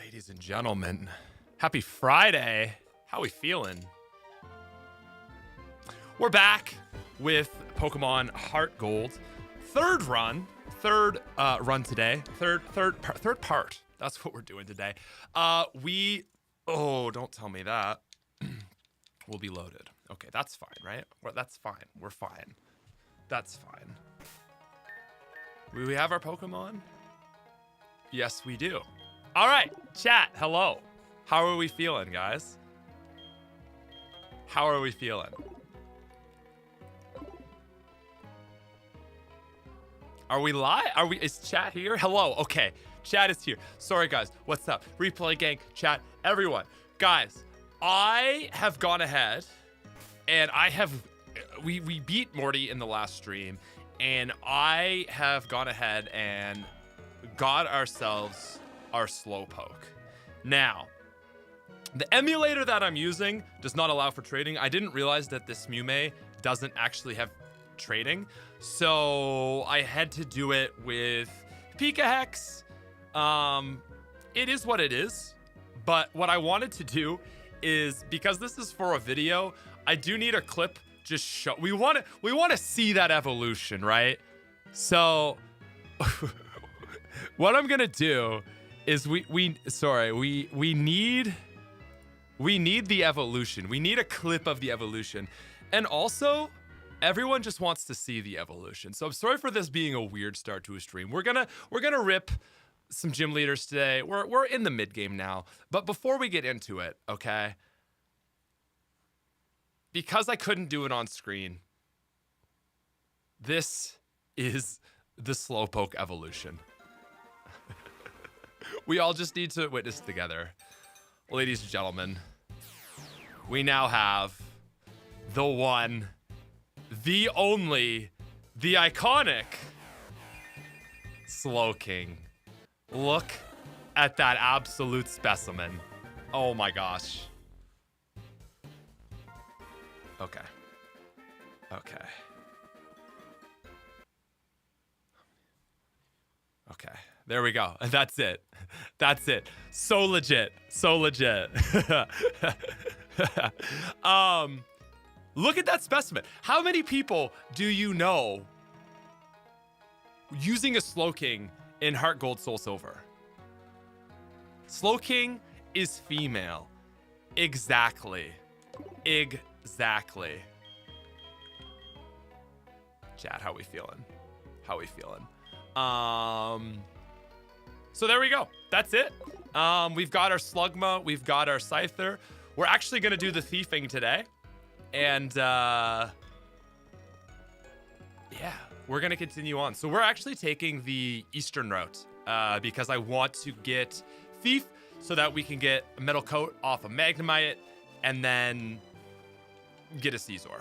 Ladies and gentlemen, happy Friday. How we feeling? We're back with Pokemon Heart Gold. Third run today. Third part. That's what we're doing today. Oh, don't tell me that. We'll be loaded. Okay, that's fine, right? Well, that's fine. We're fine. That's fine. We have our Pokemon? Yes, we do. All right, chat, hello. How are we feeling, guys? How are we feeling? Are we live? Is chat here? Hello, okay. Chat is here. Sorry, guys. What's up? Replay gang, chat, everyone. Guys, I have gone ahead and we beat Morty in the last stream, and I have gone ahead and got ourselves our Slowpoke. Now, the emulator that I'm using does not allow for trading. I didn't realize that this Mewmei doesn't actually have trading, so I had to do it with Pikahex. It is what it is, but what I wanted to do is, because this is for a video, I do need a clip just show. We want to see that evolution, right? So what I'm gonna do is we need the evolution. We need a clip of the evolution, and also everyone just wants to see the evolution. So I'm sorry for this being a weird start to a stream. We're gonna rip some gym leaders today. We're in the mid game now, but before we get into it, okay? Because I couldn't do it on screen, this is the Slowpoke evolution. We all just need to witness together. Ladies and gentlemen, we now have the one, the only, the iconic Slowking. Look at that absolute specimen. Oh my gosh. Okay. There we go. That's it. So legit. Look at that specimen. How many people do you know using a Slowking in Heart Gold Soul Silver? Slowking is female. Exactly. Chat, how we feeling? So there we go. That's it. We've got our Slugma. We've got our Scyther. We're actually going to do the thiefing today. And yeah, we're going to continue on. So we're actually taking the eastern route because I want to get Thief so that we can get a Metal Coat off of Magnemite and then get a Scizor.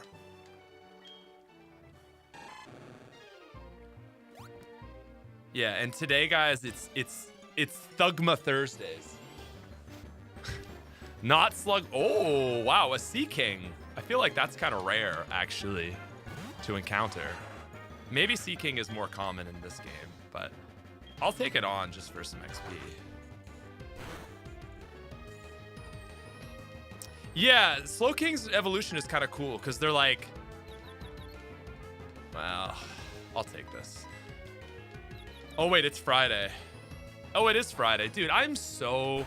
Yeah, and today, guys, it's Thugma Thursdays. Not Slug. Oh, wow, a Sea King. I feel like that's kind of rare, actually, to encounter. Maybe Sea King is more common in this game, but I'll take it on just for some XP. Yeah, Slowking's evolution is kind of cool because they're like, well, I'll take this. Oh, wait, it's Friday. Oh, it is Friday. Dude, I'm so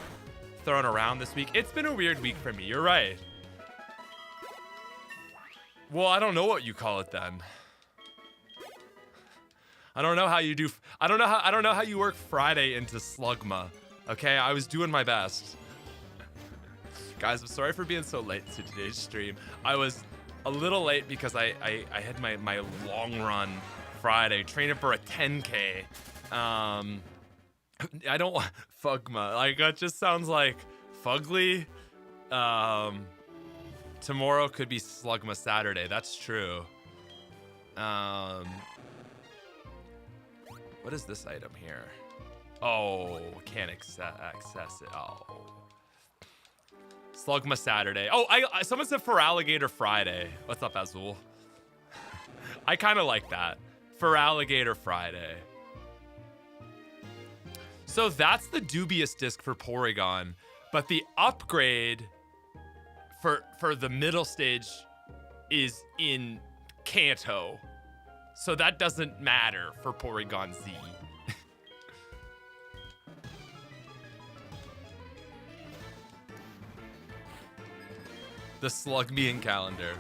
thrown around this week. It's been a weird week for me. You're right. Well, I don't know what you call it then. I don't know how you do. I don't know how you work Friday into Slugma. Okay, I was doing my best. Guys, I'm sorry for being so late to today's stream. I was a little late because I had my long run Friday, training for a 10K. I don't want Fugma. Like, that just sounds like fugly. Tomorrow could be Slugma Saturday. That's true. What is this item here? Oh, can't access it. Oh. Slugma Saturday. Oh, someone said for Alligator Friday. What's up, Azul? I kind of like that. For Alligator Friday. So that's the dubious disc for Porygon, but the upgrade for the middle stage is in Kanto. So that doesn't matter for Porygon Z. The Slug Being calendar.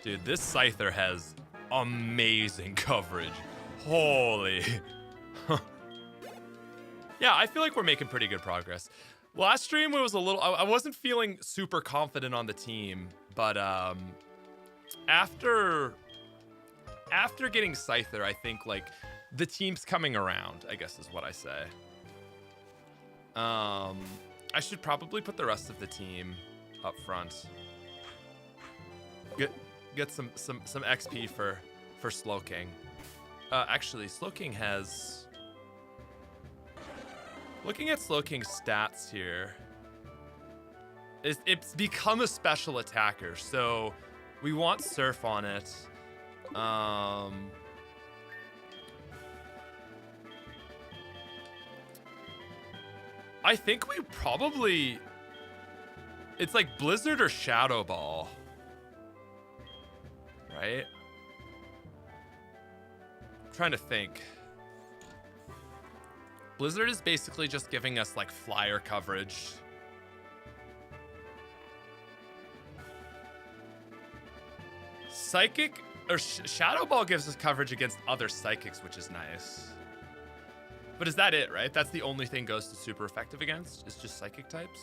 Dude, this Scyther has amazing coverage. Holy. Yeah, I feel like we're making pretty good progress. Last stream it was a little, I wasn't feeling super confident on the team, but after getting Scyther, I think like the team's coming around, I guess is what I say. I should probably put the rest of the team up front. Get some XP for Slowking. Actually, Slowking has... Looking at Slowking's stats here, it's become a special attacker, so we want Surf on it. I think we probably... It's like Blizzard or Shadow Ball. Right? I'm trying to think. Blizzard is basically just giving us like flyer coverage. Psychic or Shadow Ball gives us coverage against other psychics, which is nice. But is that it, right? That's the only thing Ghost is super effective against? It's just psychic types?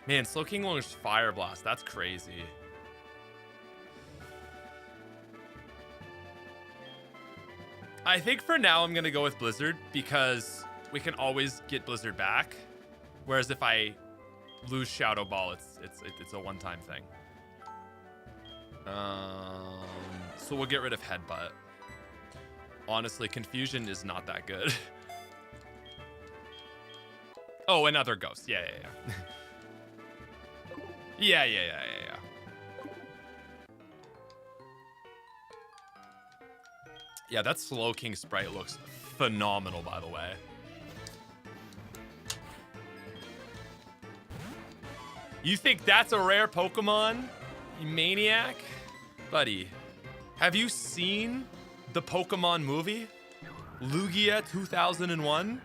Man, Slowking launches Fire Blast. That's crazy. I think for now I'm gonna go with Blizzard because we can always get Blizzard back. Whereas if I lose Shadow Ball, it's a one-time thing. So we'll get rid of Headbutt. Honestly, Confusion is not that good. Oh, another Ghost. Yeah. Yeah. Yeah, that Slowking sprite looks phenomenal, by the way. You think that's a rare Pokemon, you maniac? Buddy, have you seen the Pokemon movie? Lugia 2001?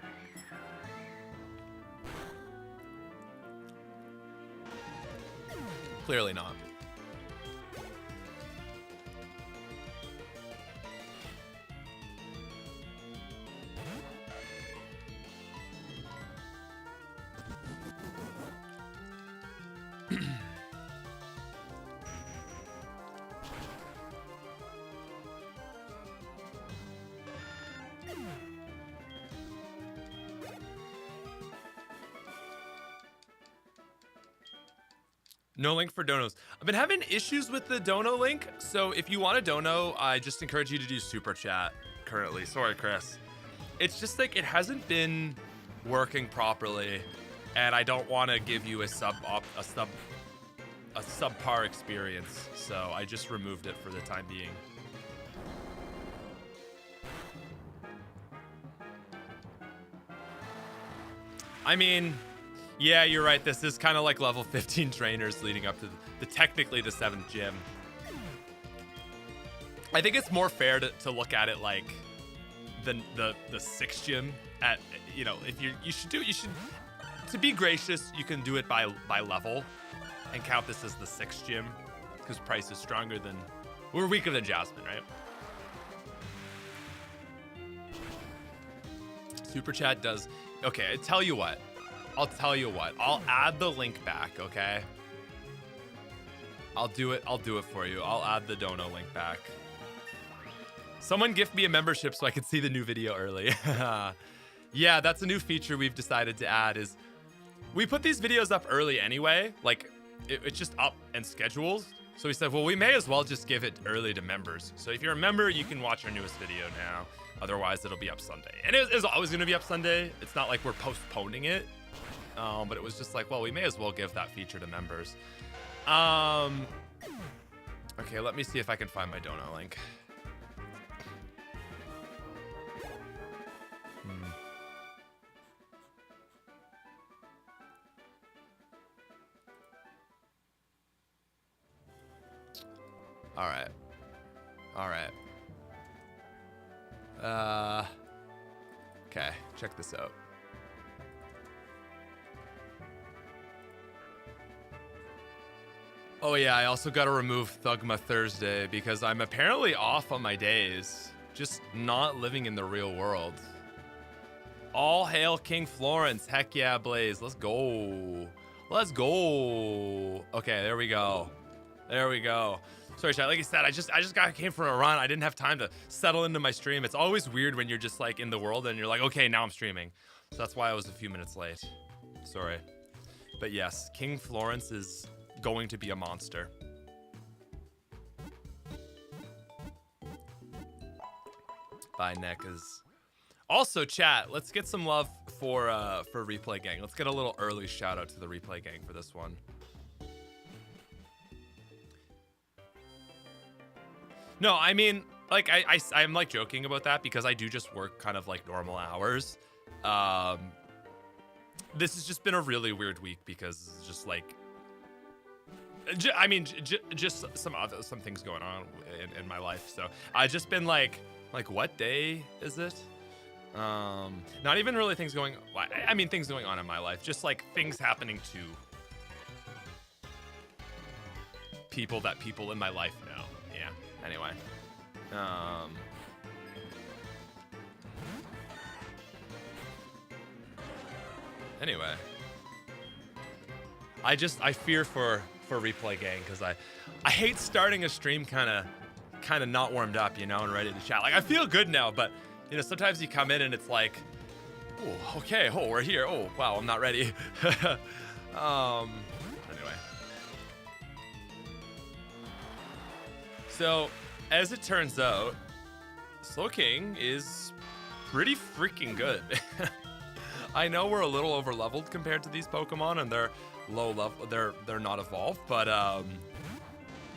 Clearly not. No link for donos. I've been having issues with the dono link, so if you want a dono, I just encourage you to do super chat currently. Sorry, Chris. It's just like it hasn't been working properly, and I don't want to give you a subpar experience, so I just removed it for the time being. I mean, yeah, you're right. This is kind of like level 15 trainers leading up to the technically the 7th gym. I think it's more fair to look at it like the 6th gym at, you know, if you should to be gracious, you can do it by level and count this as the 6th gym because Price is stronger than, we're weaker than Jasmine, right? Super chat does, okay, I'll tell you what. I'll add the link back, okay? I'll do it for you. I'll add the dono link back. Someone gift me a membership so I can see the new video early. Yeah, that's a new feature we've decided to add is we put these videos up early anyway. Like it's just up and schedules. So we said, well, we may as well just give it early to members. So if you're a member, you can watch our newest video now. Otherwise, it'll be up Sunday. And it was always going to be up Sunday. It's not like we're postponing it. But it was just like, well, we may as well give that feature to members. Okay, let me see if I can find my donut link. All right. Okay, check this out. Oh yeah, I also gotta remove Thugma Thursday because I'm apparently off on my days. Just not living in the real world. All hail King Florence. Heck yeah, Blaze. Let's go. Let's go. Okay, there we go. Sorry, chat. Like I said, I just came from a run. I didn't have time to settle into my stream. It's always weird when you're just like in the world and you're like, okay, now I'm streaming. So that's why I was a few minutes late. Sorry. But yes, King Florence is going to be a monster. Bye, Nekas. Also, chat, let's get some love for Replay Gang. Let's get a little early shout out to the Replay Gang for this one. No, I mean, like, I'm like joking about that because I do just work kind of like normal hours. This has just been a really weird week because it's just like, just some things going on in my life. So I've just been like, what day is it? Not even really things going, I mean, things going on in my life, just like things happening to people that people in my life know. Yeah. Anyway, anyway, I fear for Replay Gang because I hate starting a stream kind of not warmed up, you know, and ready to chat. Like I feel good now, but you know, sometimes you come in and it's like, oh, okay, oh, we're here. Oh, wow, I'm not ready. Anyway. So, as it turns out, Slowking is pretty freaking good. I know we're a little over leveled compared to these Pokemon and they're low level, they're not evolved, but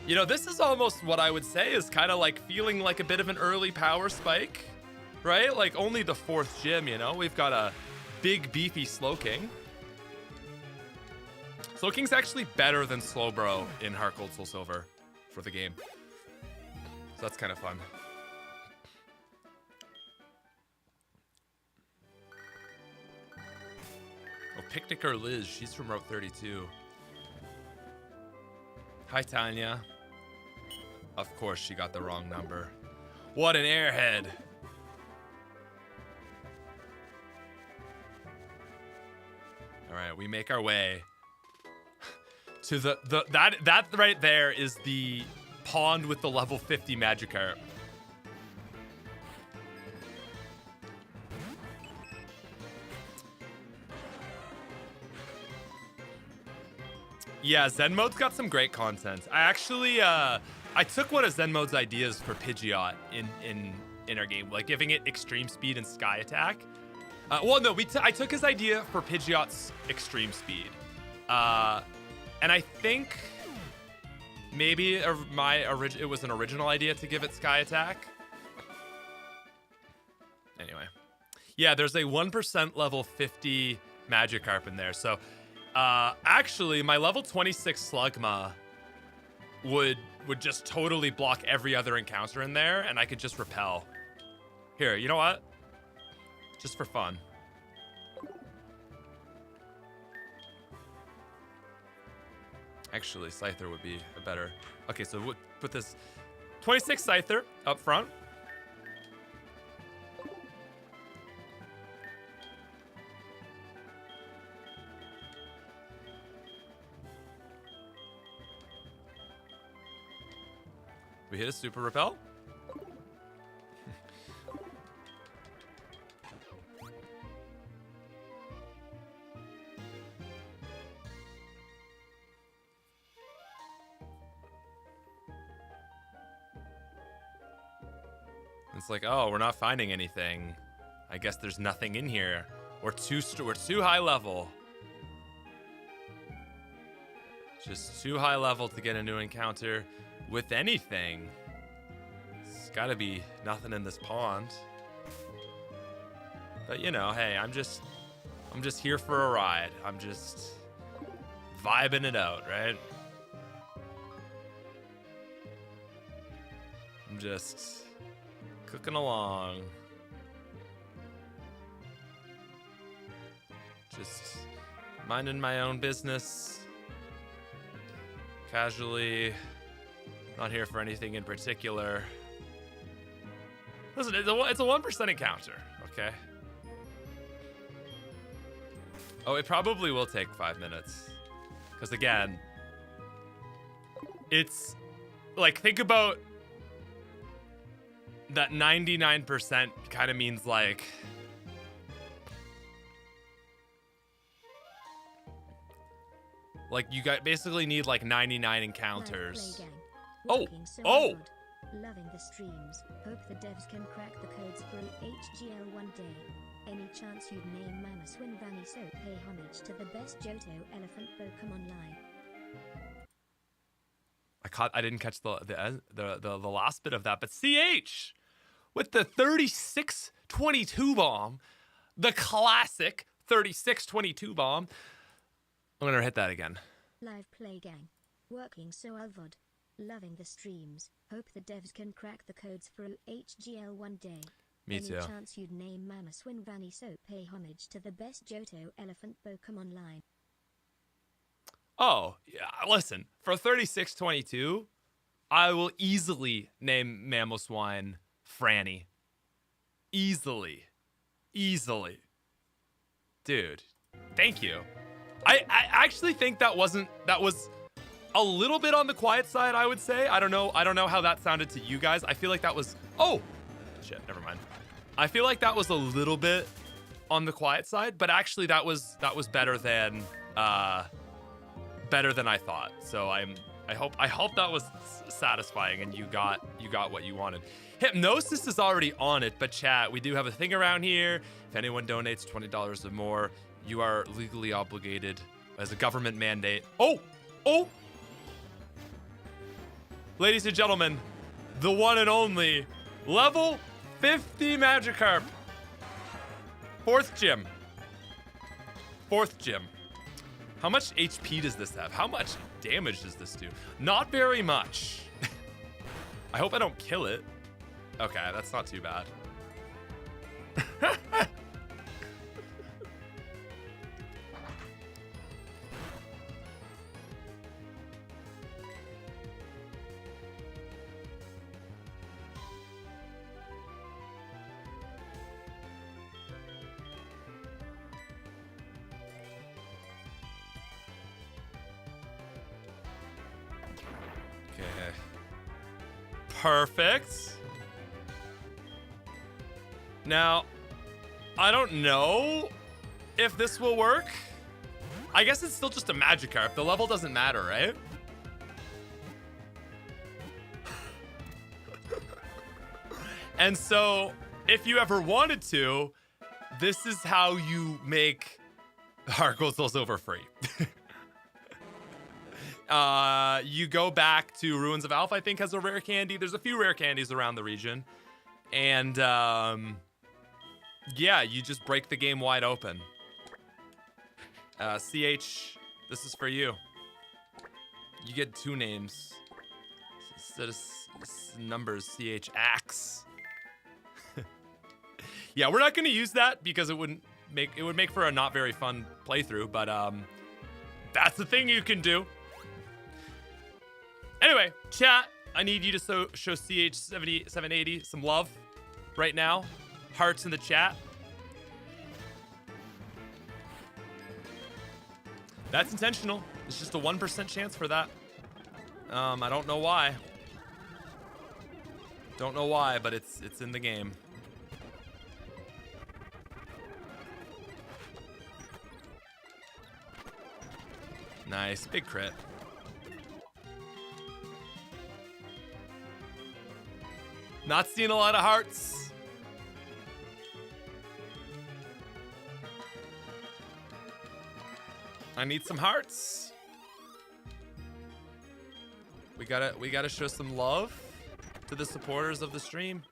you know, this is almost what I would say is kind of like feeling like a bit of an early power spike, right? Like only the 4th gym, you know? We've got a big beefy Slowking. Slowking's actually better than Slowbro in Heart Gold Soul Silver for the game. So that's kind of fun. Oh, Picnicker Liz, she's from Route 32. Hi, Tanya. Of course, she got the wrong number. What an airhead. All right, we make our way to that right there is the pond with the level 50 Magikarp. Yeah, Zen Mode's got some great content. I actually, I took one of Zen Mode's ideas for Pidgeot in our game, like giving it extreme speed and sky attack. Well, no, I took his idea for Pidgeot's extreme speed. And I think maybe it was an original idea to give it sky attack. Anyway. Yeah, there's a 1% level 50 Magikarp in there. So, actually, my level 26 Slugma would just totally block every other encounter in there, and I could just repel. Here, you know what? Just for fun. Actually, Scyther would be a better... Okay, so we'll put this 26 Scyther up front. We hit a super repel. It's like, oh, we're not finding anything. I guess there's nothing in here. We're too high level. Just too high level to get into an encounter with anything. It's gotta be nothing in this pond. But you know, hey, I'm just here for a ride. I'm just vibing it out, right? I'm just cooking along. Just minding my own business. Casually. Not here for anything in particular. Listen, it's a 1% encounter, okay? Oh, it probably will take 5 minutes. Because again, it's like, think about that 99% kind of means like you basically need like 99 encounters. Oh, oh! Loving the streams. Hope the devs can crack the codes for HGL one day. Any chance you'd name Mama Swinvanny so pay homage to the best Johto elephant Pokemon line. I didn't catch the last bit of that, but CH with the 3622 bomb, the classic 3622 bomb. I'm gonna hit that again. Live play gang, working so alvod, loving the streams. Hope the devs can crack the codes for HGL one day. Me too. Any chance you'd name Mama Swinvanny so pay homage to the best Johto elephant Pokemon line. Oh, yeah, listen, for 3622, I will easily name Mamoswine Franny. Easily. Dude, thank you. I actually think that was a little bit on the quiet side, I would say. I don't know how that sounded to you guys. I feel like that was, oh, shit, never mind. I feel like that was a little bit on the quiet side, but actually that was better than I thought. So I hope that was satisfying and you got what you wanted. Hypnosis is already on it, but chat, we do have a thing around here. If anyone donates $20 or more, you are legally obligated as a government mandate. Oh! Ladies and gentlemen, the one and only level 50 Magikarp. Fourth gym. How much HP does this have? How much damage does this do? Not very much. I hope I don't kill it. Okay, that's not too bad. Perfect. Now, I don't know if this will work. I guess it's still just a Magikarp. The level doesn't matter, right? And so, if you ever wanted to, this is how you make Heart Gold Soul Silver free. You go back to Ruins of Alpha, I think, has a rare candy. There's a few rare candies around the region. And, yeah, you just break the game wide open. CH, this is for you. You get 2 names. Instead of numbers, CH Axe. Yeah, we're not going to use that because it would make for a not very fun playthrough, but, that's the thing you can do. Anyway, chat, I need you to show CH780 some love right now. Hearts in the chat. That's intentional. It's just a 1% chance for that. I don't know why. Don't know why, but it's in the game. Nice, big crit. Not seeing a lot of hearts. I need some hearts. We gotta show some love to the supporters of the stream.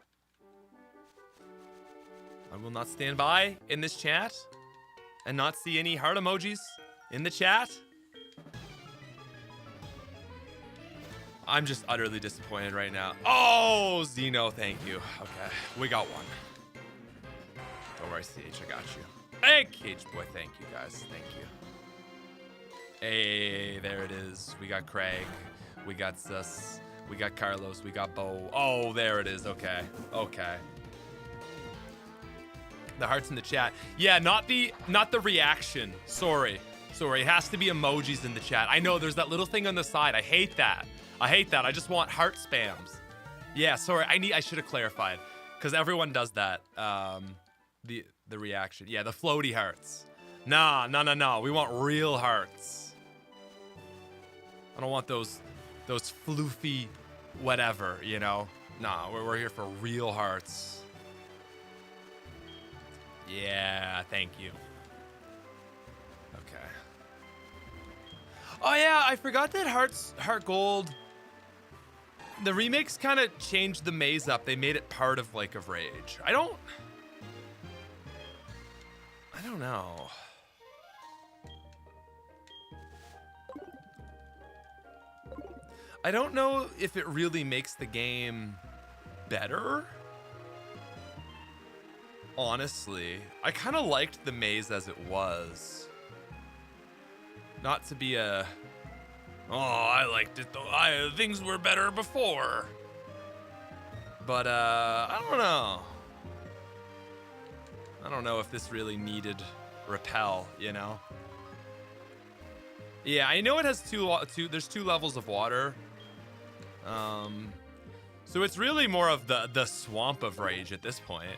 I will not stand by in this chat and not see any heart emojis in the chat. I'm just utterly disappointed right now. Oh, Zeno, thank you. Okay, we got one. Don't worry, CH, I got you. Hey, Cage Boy, thank you, guys. Thank you. Hey, there it is. We got Craig. We got Sus. We got Carlos. We got Bo. Oh, there it is. Okay. Okay. The hearts in the chat. Yeah, not the reaction. Sorry. It has to be emojis in the chat. I know there's that little thing on the side. I hate that. I just want heart spams. Yeah, sorry. I should have clarified because everyone does that. The reaction. Yeah, the floaty hearts. Nah. We want real hearts. I don't want those floofy whatever, you know? Nah, we're here for real hearts. Yeah, thank you. Okay. Oh yeah, I forgot that Heart Gold. The remakes kind of changed the maze up. They made it part of Lake of Rage. I don't know. I don't know if it really makes the game better. Honestly, I kind of liked the maze as it was. Not to be a, oh, I liked it though. Things were better before. But I don't know. I don't know if this really needed repel, you know? Yeah, I know it has there's two levels of water. So it's really more of the swamp of rage at this point.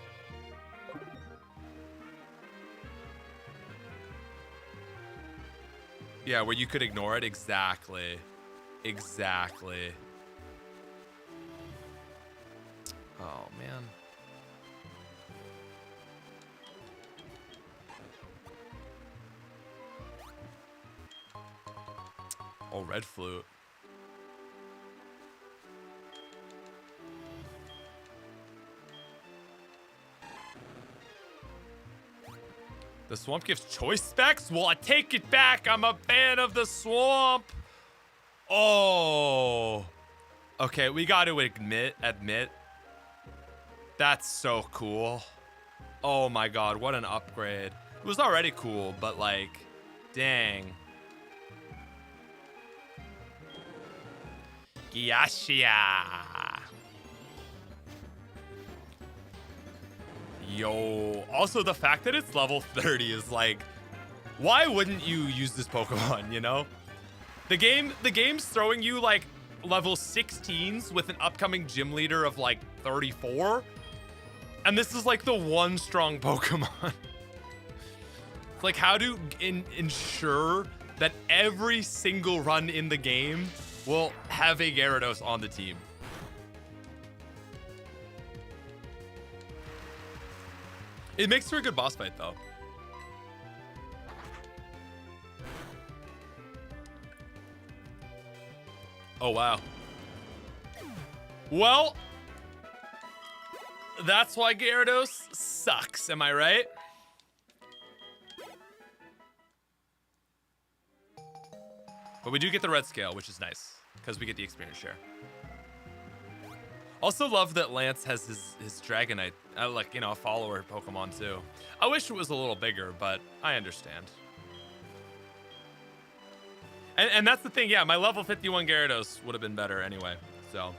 Yeah, where you could ignore it. Exactly. Oh, man. Oh, red flute. The swamp gives choice specs? Well, I take it back. I'm a fan of the swamp. Oh. Okay, we got to admit. That's so cool. Oh my god, what an upgrade. It was already cool, but like, dang. Gyashia. Yo, also the fact that it's level 30 is like, why wouldn't you use this Pokemon, you know? The game's throwing you like level 16s with an upcoming gym leader of like 34. And this is like the one strong Pokemon. Like, how to ensure that every single run in the game will have a Gyarados on the team? It makes for a good boss fight, though. Oh, wow. Well, that's why Gyarados sucks, am I right? But we do get the red scale, which is nice, because we get the experience share. Also love that Lance has his Dragonite, like, you know, a follower Pokemon too. I wish it was a little bigger, but I understand. And that's the thing, yeah, my level 51 Gyarados would have been better anyway, so.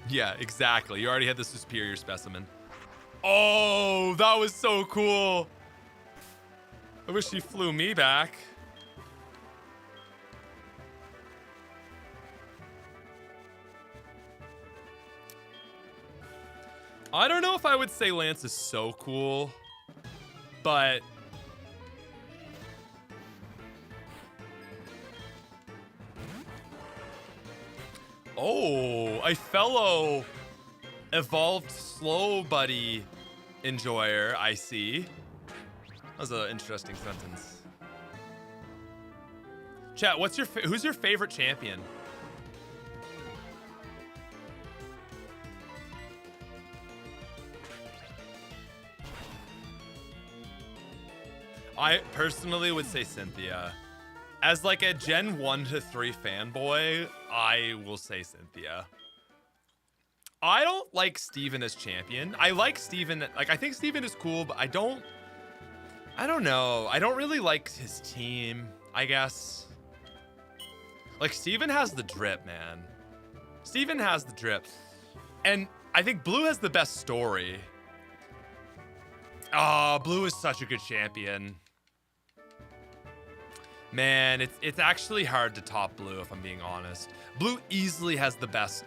Yeah, exactly. You already had the superior specimen. Oh, that was so cool. I wish he flew me back. I don't know if I would say Lance is so cool, but oh, a fellow evolved slow buddy enjoyer, I see. That was an interesting sentence. Chat, who's your favorite champion? I personally would say Cynthia. As like a Gen 1 to 3 fanboy, I will say Cynthia. I don't like Steven as champion. I like Steven, like I think Steven is cool, but I don't know. I don't really like his team, I guess. Like Steven has the drip, man. Steven has the drip. And I think Blue has the best story. Oh, Blue is such a good champion. Man, it's actually hard to top Blue if I'm being honest. Blue easily has the best.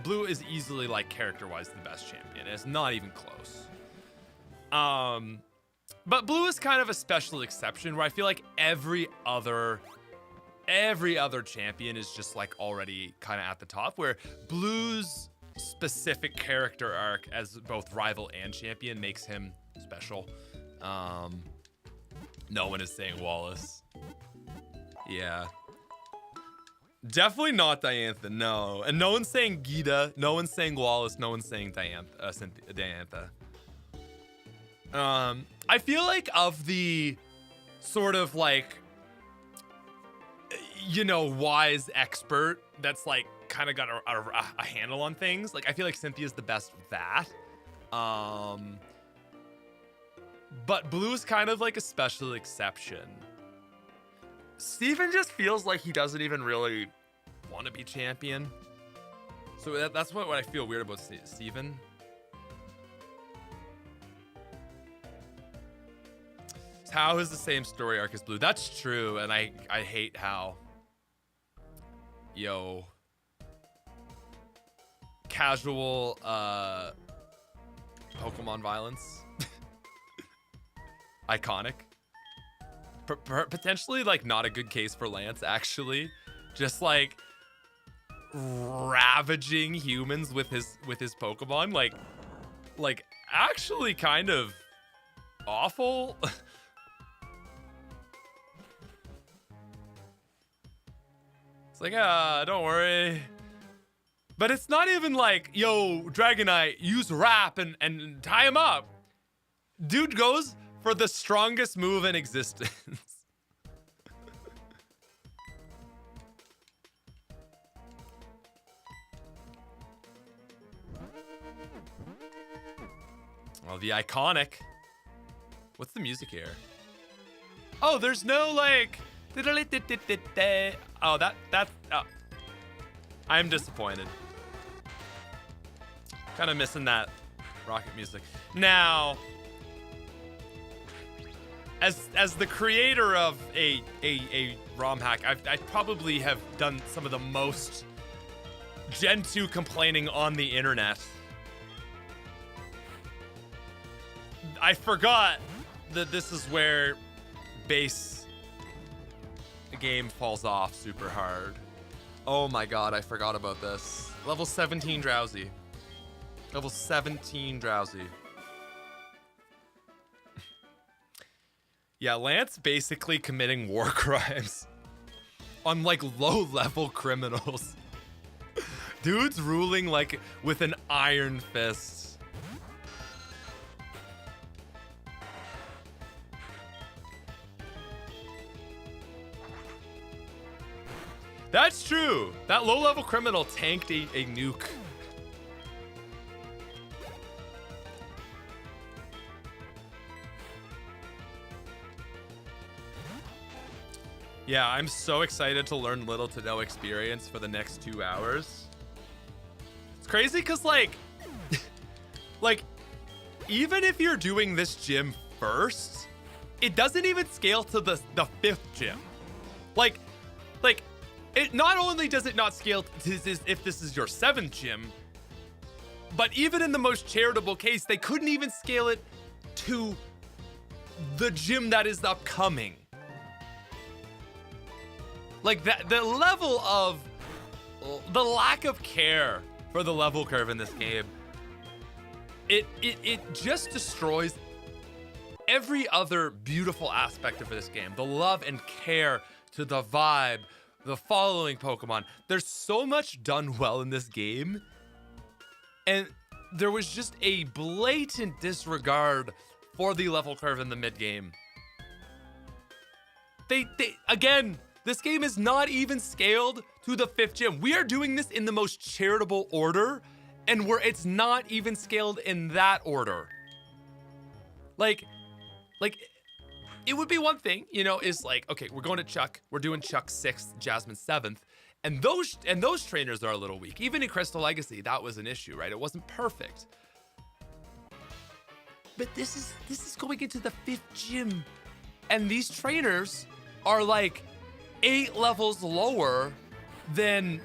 Blue is easily like character-wise the best champion. It's not even close. But Blue is kind of a special exception where I feel like every other champion is just like already kind of at the top. Where Blue's specific character arc as both rival and champion makes him special. No one is saying Wallace. Yeah. Definitely not Diantha, no. And no one's saying Gita, no one's saying Wallace, no one's saying Diantha. I feel like of the sort of like, you know, wise expert that's like kind of got a handle on things, like I feel like Cynthia's the best with that. But Blue's kind of like a special exception. Steven just feels like he doesn't even really want to be champion. So that's what I feel weird about Steven. How is the same story arc as Blue? That's true, and I hate how. Yo. Casual Pokemon violence. Iconic. Potentially like not a good case for Lance, actually. Just like ravaging humans with his Pokemon, like actually kind of awful. It's like, don't worry. But it's not even like, yo, Dragonite, use Wrap and tie him up. Dude goes for the strongest move in existence. Well, the iconic. What's the music here? Oh, there's no like. Oh, that's. Oh. I'm disappointed. Kind of missing that rocket music. Now, as the creator of a ROM hack, I probably have done some of the most Gen 2 complaining on the internet. I forgot that this is where base game falls off super hard. Oh my god, I forgot about this. Level 17 Drowsy. Level 17 Drowsy. Yeah, Lance basically committing war crimes on like low-level criminals. Dude's ruling like with an iron fist. That's true. That low-level criminal tanked a nuke. Yeah, I'm so excited to learn little to no experience for the next 2 hours. It's crazy because like, like, even if you're doing this gym first, it doesn't even scale to the 5th gym. Like, it not only does it not scale if this is your 7th gym, but even in the most charitable case, they couldn't even scale it to the gym that is upcoming. Like that, the level of, the lack of care for the level curve in this game, it just destroys every other beautiful aspect of this game. The love and care to the vibe, the following Pokemon. There's so much done well in this game. And there was just a blatant disregard for the level curve in the mid game. Again, this game is not even scaled to the 5th gym. We are doing this in the most charitable order, and it's not even scaled in that order. Like, it would be one thing, you know, is like, okay, we're going to Chuck. We're doing Chuck 6th, Jasmine 7th. And those trainers are a little weak. Even in Crystal Legacy, that was an issue, right? It wasn't perfect. But this is going into the 5th gym. And these trainers are like 8 levels lower than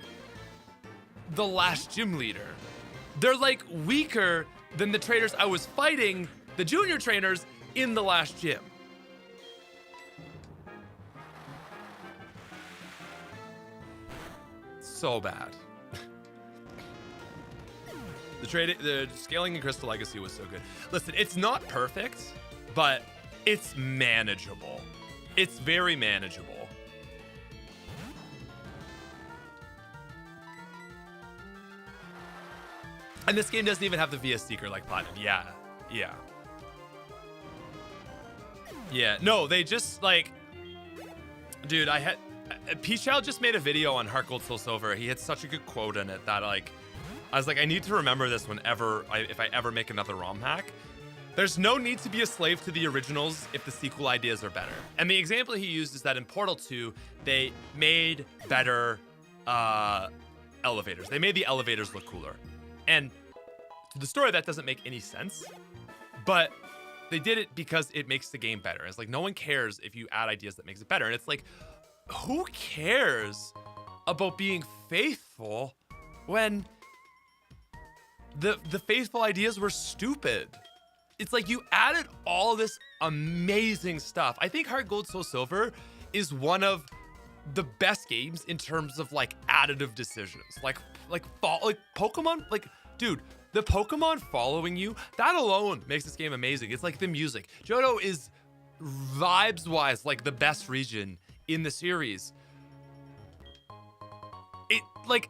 the last gym leader. They're like weaker than the trainers I was fighting, the junior trainers, in the last gym. So bad. The scaling in Crystal Legacy was so good. Listen, it's not perfect, but it's manageable. It's very manageable. And this game doesn't even have the VS Seeker like Platinum. Yeah. No, they just like, dude, Peach Child just made a video on Heart Gold Soul Silver. He had such a good quote in it that like, I was like, I need to remember this if I ever make another ROM hack. There's no need to be a slave to the originals if the sequel ideas are better. And the example he used is that in Portal 2, they made better elevators. They made the elevators look cooler. And to the story, that doesn't make any sense. But they did it because it makes the game better. It's like, no one cares if you add ideas that makes it better. And it's like, who cares about being faithful when the faithful ideas were stupid? It's like you added all this amazing stuff. I think Heart Gold Soul Silver is one of the best games in terms of like additive decisions. Like Pokemon, like, dude, the Pokemon following you, that alone makes this game amazing. It's like the music. Johto is vibes-wise like the best region in the series. It like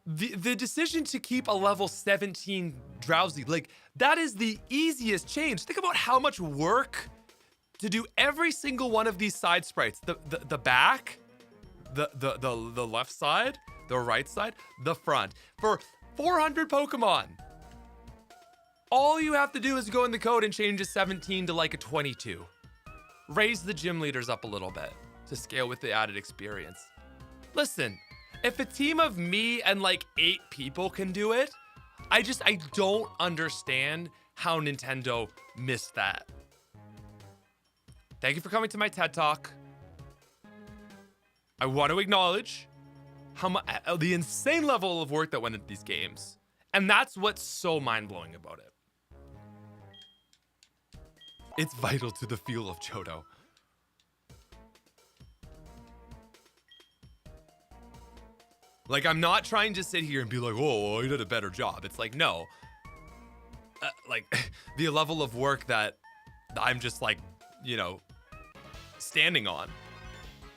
the decision to keep a level 17 Drowsy, like that is the easiest change. Think about how much work to do every single one of these side sprites. The back, the left side, the right side, the front. For 400 Pokemon. All you have to do is go in the code and change a 17 to like a 22. Raise the gym leaders up a little bit to scale with the added experience. Listen, if a team of me and like 8 people can do it, I don't understand how Nintendo missed that. Thank you for coming to my TED Talk. I want to acknowledge the insane level of work that went into these games. And that's what's so mind-blowing about it. It's vital to the feel of Johto. Like, I'm not trying to sit here and be like, oh, well, you did a better job. It's like, no. Like, the level of work that I'm just like, you know, standing on.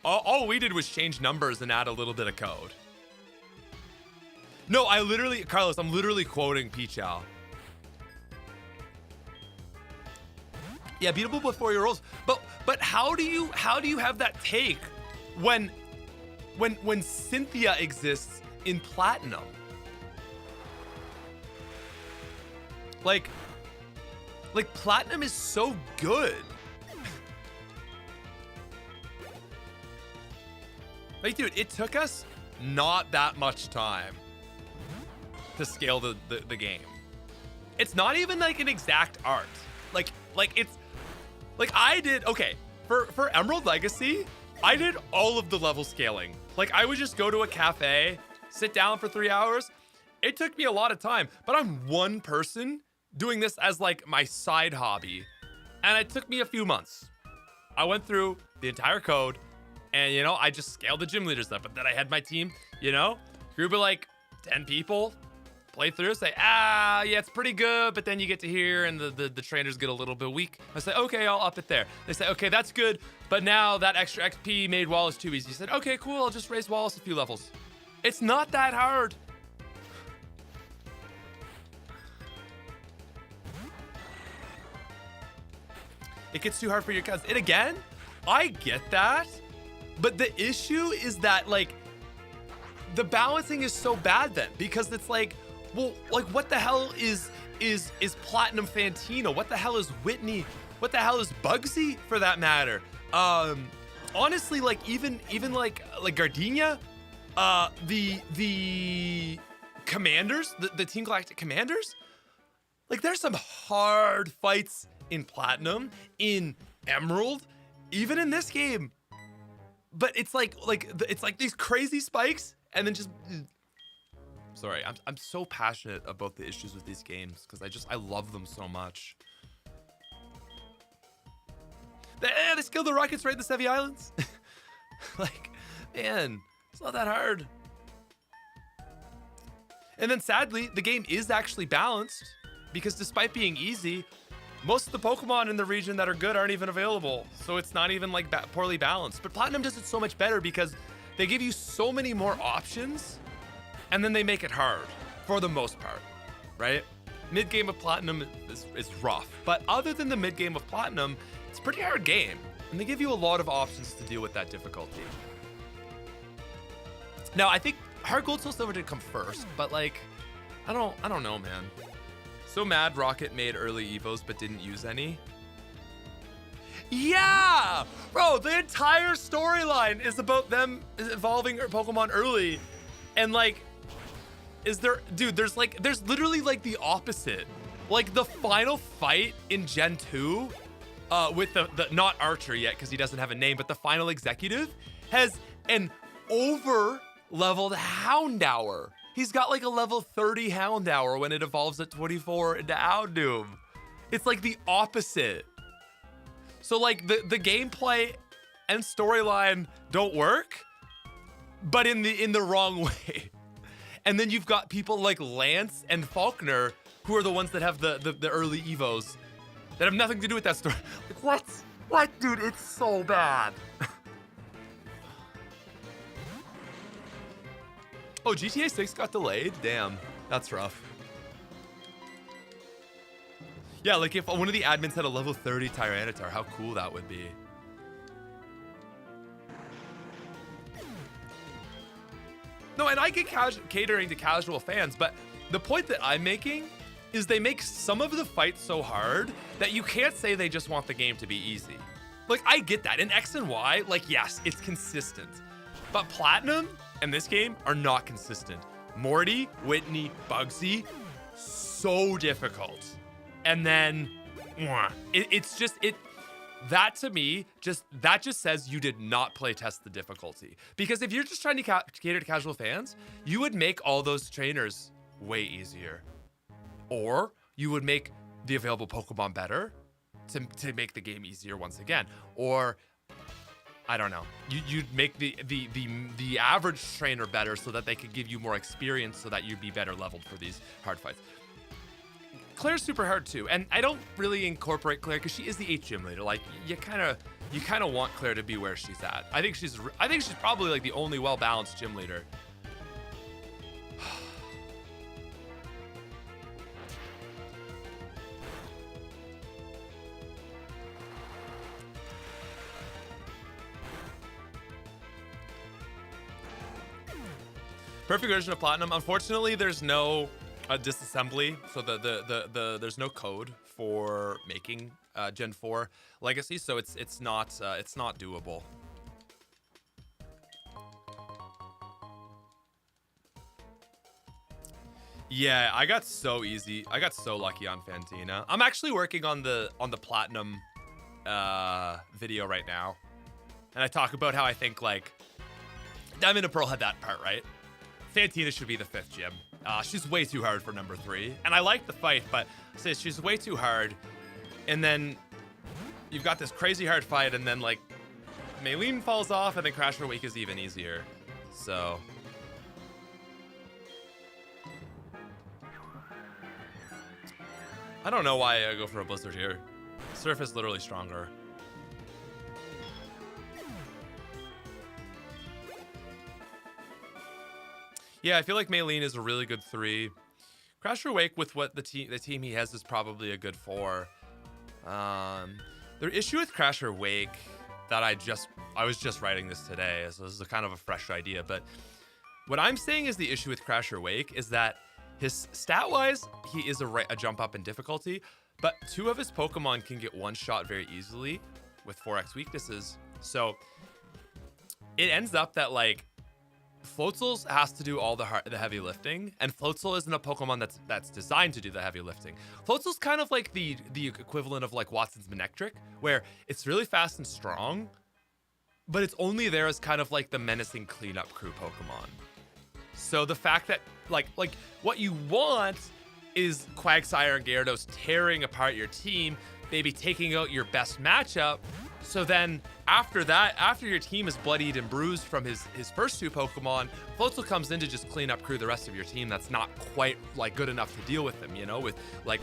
All we did was change numbers and add a little bit of code. No, Carlos, I'm literally quoting Pichal. Yeah, beatable with 4-year-olds. But how do you have that take when Cynthia exists in Platinum? Like Platinum is so good. Like, dude, it took us not that much time to scale the game. It's not even like an exact art. Like it's like I did, okay, for Emerald Legacy, I did all of the level scaling. Like, I would just go to a cafe, sit down for 3 hours. It took me a lot of time, but I'm one person doing this as like my side hobby. And it took me a few months. I went through the entire code and, you know, I just scaled the gym leaders up. But then I had my team, you know, group of like 10 people, playthrough, say, yeah, it's pretty good, but then you get to here and the trainers get a little bit weak. I say, okay, I'll up it there. They say, okay, that's good, but now that extra XP made Wallace too easy. You said, okay, cool, I'll just raise Wallace a few levels. It's not that hard. It gets too hard for your cousins. And again, I get that, but the issue is that, like, the balancing is so bad then, because it's like, well, like, what the hell is Platinum Fantino? What the hell is Whitney? What the hell is Bugsy, for that matter? Honestly, like, even like Gardenia, the Commanders, the Team Galactic Commanders, like, there's some hard fights in Platinum, in Emerald, even in this game. But it's like these crazy spikes, and then just... Sorry, I'm so passionate about the issues with these games, because I love them so much. They killed the rockets right in the Sevi Islands. Like, man, it's not that hard. And then sadly, the game is actually balanced, because despite being easy, most of the Pokemon in the region that are good aren't even available. So it's not even like poorly balanced. But Platinum does it so much better because they give you so many more options, and then they make it hard for the most part, right? Mid-game of Platinum is rough, but other than the mid-game of Platinum, it's a pretty hard game, and they give you a lot of options to deal with that difficulty. Now, I think Heart Gold Soul Silver did come first, but like, I don't know, man. So mad Rocket made early Evos but didn't use any. Yeah! Bro, the entire storyline is about them evolving Pokemon early. And like, there's literally like the opposite. Like the final fight in Gen 2 with the not Archer yet because he doesn't have a name, but the final executive has an over-leveled Houndour. He's got like a level 30 Houndour when it evolves at 24 into Houndoom. It's like the opposite. So like the gameplay and storyline don't work, but in the wrong way. And then you've got people like Lance and Faulkner, who are the ones that have the early Evos that have nothing to do with that story. Like, what, dude? It's so bad. Oh, GTA 6 got delayed? Damn, that's rough. Yeah, like if one of the admins had a level 30 Tyranitar, how cool that would be. No, and I get catering to casual fans, but the point that I'm making is they make some of the fights so hard that you can't say they just want the game to be easy. Like, I get that. In X and Y, like, yes, it's consistent. But Platinum and this game are not consistent. Morty, Whitney, Bugsy, so difficult. And then, that to me, that just says you did not play test the difficulty. Because if you're just trying to cater to casual fans, you would make all those trainers way easier. Or you would make the available Pokemon better to make the game easier once again. Or, I don't know, you'd make the average trainer better so that they could give you more experience so that you'd be better leveled for these hard fights. Claire's super hard too, and I don't really incorporate Claire because she is the 8th gym leader. Like, you kind of want Claire to be where she's at. I think she's probably like the only well-balanced gym leader. Perfect version of Platinum. Unfortunately, there's no disassembly, so there's no code for making Gen 4 Legacy, so it's not doable. Yeah, I got so lucky on Fantina. I'm actually working on the Platinum video right now, and I talk about how I think like Diamond and Pearl had that part right. Fantina should be the 5th gym. She's way too hard for number 3. And I like the fight, but she's way too hard. And then you've got this crazy hard fight, and then like Maylene falls off, and then Crash Week is even easier. So I don't know why I go for a Blizzard here. Surf is literally stronger. Yeah, I feel like Maylene is a really good 3. Crasher Wake with what the team he has is probably a good 4. The issue with Crasher Wake that I was just writing this today, so this is a kind of a fresh idea, but what I'm saying is the issue with Crasher Wake is that his stat-wise, he is a jump up in difficulty, but 2 of his Pokemon can get one-shot very easily with 4x weaknesses. So it ends up that like Floatzel has to do all the heavy lifting, and Floatzel isn't a Pokemon that's designed to do the heavy lifting. Floatzel's kind of like the equivalent of like Watson's Manectric, where it's really fast and strong, but it's only there as kind of like the menacing cleanup crew Pokemon. So the fact that like what you want is Quagsire and Gyarados tearing apart your team, maybe taking out your best matchup. So then after that, after your team is bloodied and bruised from his first 2 Pokemon, Floatzel comes in to just clean up crew the rest of your team that's not quite like good enough to deal with them, you know, with like,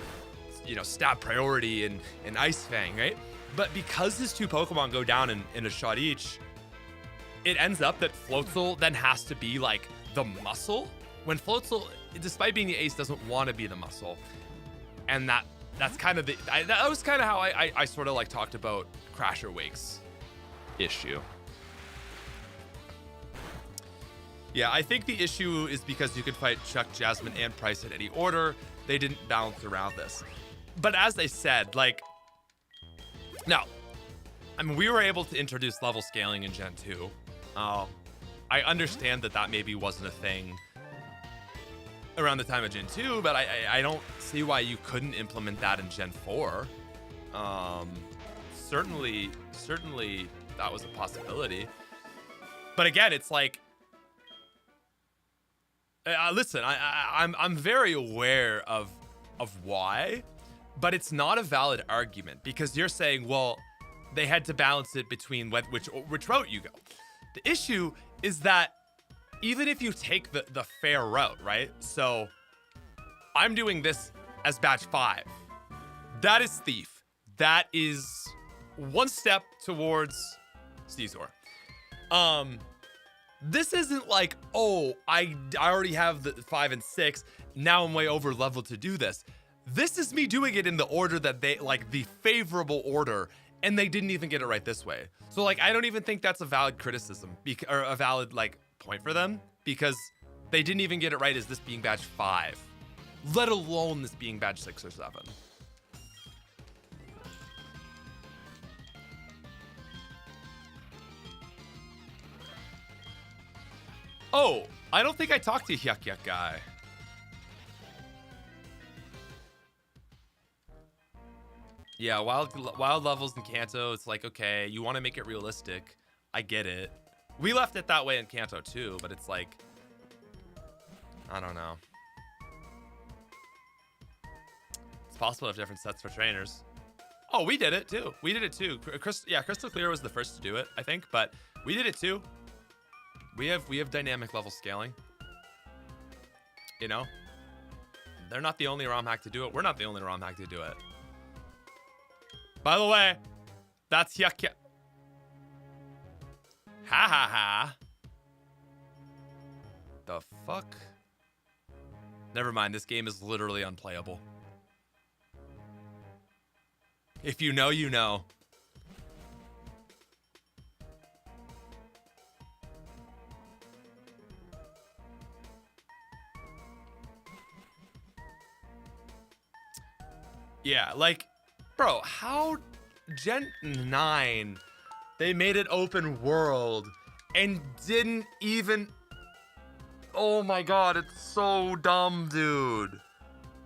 you know, Stab Priority and Ice Fang, right? But because his 2 Pokemon go down in a shot each, it ends up that Floatzel then has to be like the muscle, when Floatzel, despite being the ace, doesn't want to be the muscle. And that's kind of that was kind of how I sort of like talked about Crasher Wake's issue. Yeah, I think the issue is because you could fight Chuck, Jasmine, and Price in any order. They didn't balance around this. But as I said, like, no, I mean, we were able to introduce level scaling in Gen 2. I understand that maybe wasn't a thing around the time of Gen 2, but I don't see why you couldn't implement that in Gen 4. Certainly that was a possibility. But again, it's like, listen, I'm very aware of why, but it's not a valid argument, because you're saying, well, they had to balance it between which route you go. The issue is that even if you take the fair route, right? So I'm doing this as batch 5. That is Thief. That is one step towards Scizor. This isn't like, oh, I already have the 5 and 6. Now I'm way over leveled to do this. This is me doing it in the order that they like, the favorable order, and they didn't even get it right this way. So like, I don't even think that's a valid criticism or a valid like point for them, because they didn't even get it right as this being batch 5, let alone this being batch 6 or 7. Oh, I don't think I talked to Yuck Yuck Guy. Yeah, wild levels in Kanto, it's like, okay, you want to make it realistic. I get it. We left it that way in Kanto too, but it's like, I don't know. It's possible to have different sets for trainers. Oh, we did it too. We did it too. Crystal Clear was the first to do it, I think, but we did it too. We have dynamic level scaling. You know? They're not the only ROM hack to do it. We're not the only ROM hack to do it. By the way, that's Yuck Yuck. Ha ha ha. The fuck? Never mind, this game is literally unplayable. If you know, you know. Yeah, like, bro, how Gen 9, they made it open world and didn't even... Oh my god, it's so dumb, dude.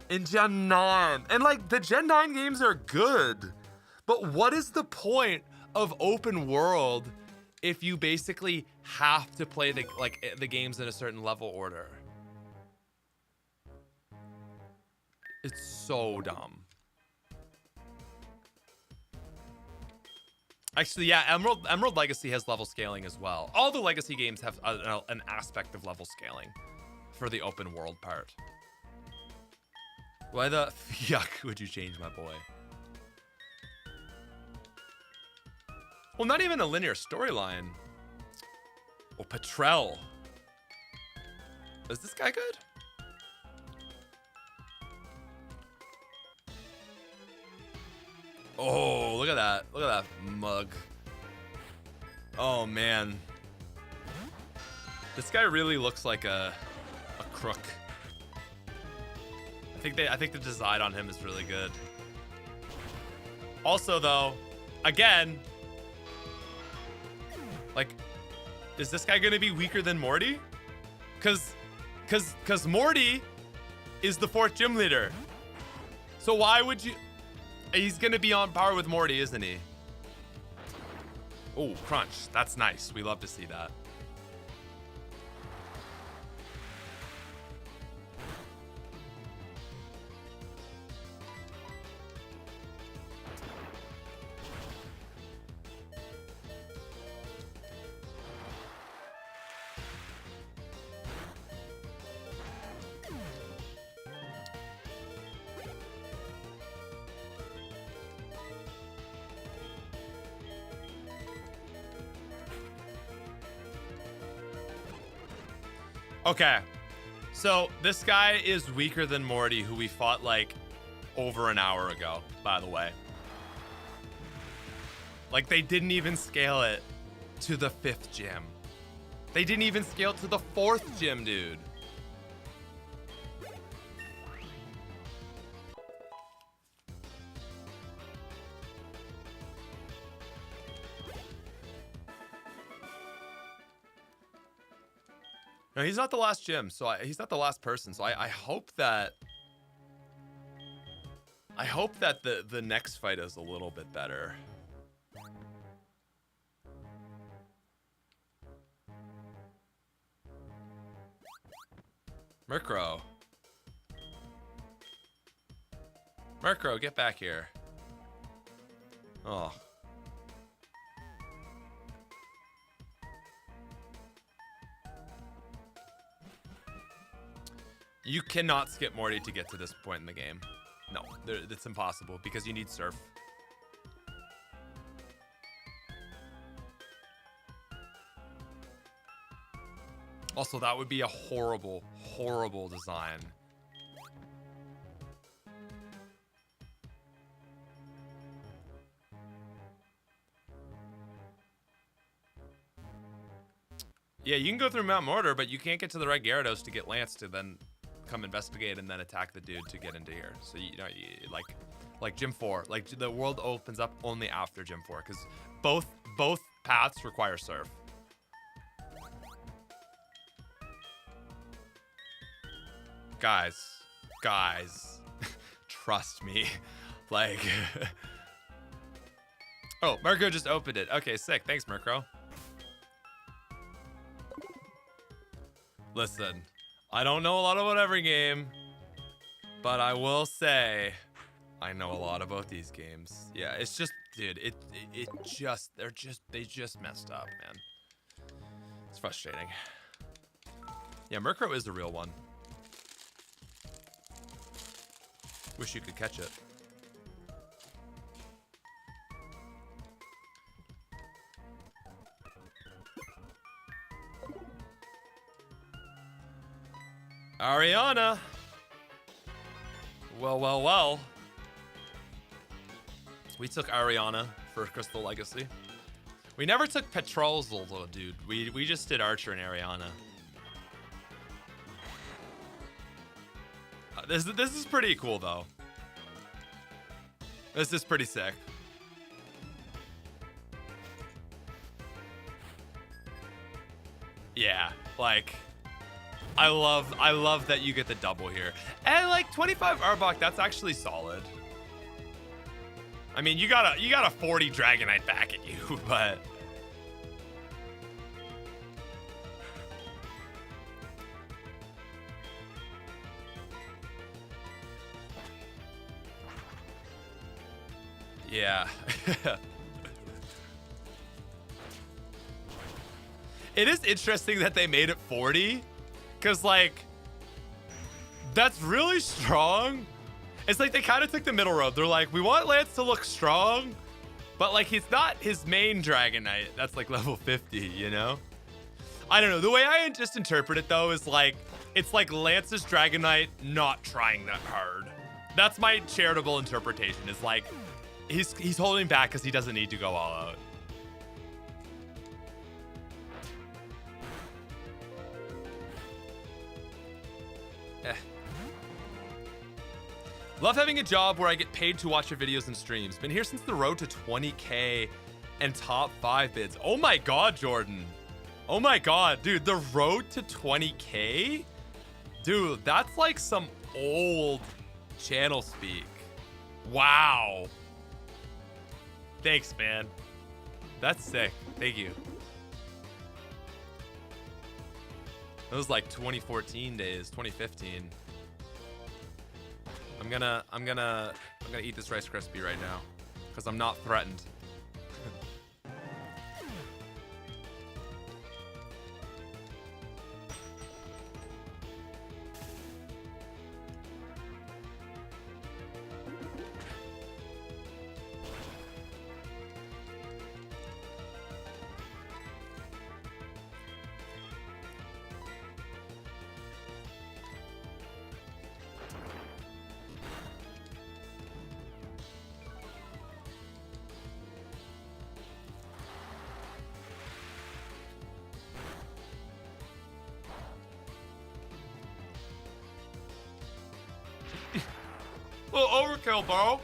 In Gen 9. And like, the Gen 9 games are good. But what is the point of open world if you basically have to play the games in a certain level order? It's so dumb. Actually, yeah, Emerald Legacy has level scaling as well. All the Legacy games have an aspect of level scaling for the open world part. Why the yuck would you change my boy? Well, not even a linear storyline. Oh, Petrel. Is this guy good? Oh, look at that. Look at that mug. Oh, man. This guy really looks like a crook. I think the design on him is really good. Also, though, again, like, is this guy gonna be weaker than Morty? Cause Morty is the 4th gym leader. So why would you? He's gonna be on par with Morty, isn't he? Oh, crunch. That's nice. We love to see that. Okay, so this guy is weaker than Morty, who we fought like over an hour ago, by the way. Like, they didn't even scale it to the 5th gym. They didn't even scale it to the 4th gym, dude. No, he's not the last gym, so he's not the last person. So I hope that the next fight is a little bit better. Murkrow. Murkrow, get back here. Oh. You cannot skip Morty to get to this point in the game. No, it's impossible because you need Surf. Also, that would be a horrible, horrible design. Yeah, you can go through Mount Mortar, but you can't get to the Red Gyarados to get Lance to then come investigate and then attack the dude to get into here. So you know, like Gym 4, like the world opens up only after Gym 4 because both paths require Surf. Guys, trust me, like. Oh, Murkrow just opened it. Okay, sick. Thanks, Murkrow. Listen, I don't know a lot about every game, but I will say I know a lot about these games. Yeah, it's just, dude, they just messed up, man. It's frustrating. Yeah, Murkrow is the real one. Wish you could catch it. Ariana. Well. We took Ariana for Crystal Legacy. We never took Petrolzl though, dude. We just did Archer and Ariana. This is pretty cool though. This is pretty sick. Yeah, like I love that you get the double here. And like 25 Arbok, that's actually solid. I mean, you got a 40 Dragonite back at you, but yeah. It is interesting that they made it 40, because like that's really strong, It's like they kind of took the middle road. They're like, we want Lance to look strong, but like he's not his main Dragonite. That's like level 50, you know? I don't know. The way I just interpret it though is like, it's like Lance's Dragonite not trying that hard. That's my charitable interpretation. Is like, he's holding back because he doesn't need to go all out. Love having a job where I get paid to watch your videos and streams. Been here since the road to 20K and top 5 bids. Oh my God, Jordan. Oh my God, dude, the road to 20K? Dude, that's like some old channel speak. Wow. Thanks, man. That's sick. Thank you. It was like 2014 days, 2015. I'm gonna eat this Rice Krispie right now because I'm not threatened. Little overkill, bro.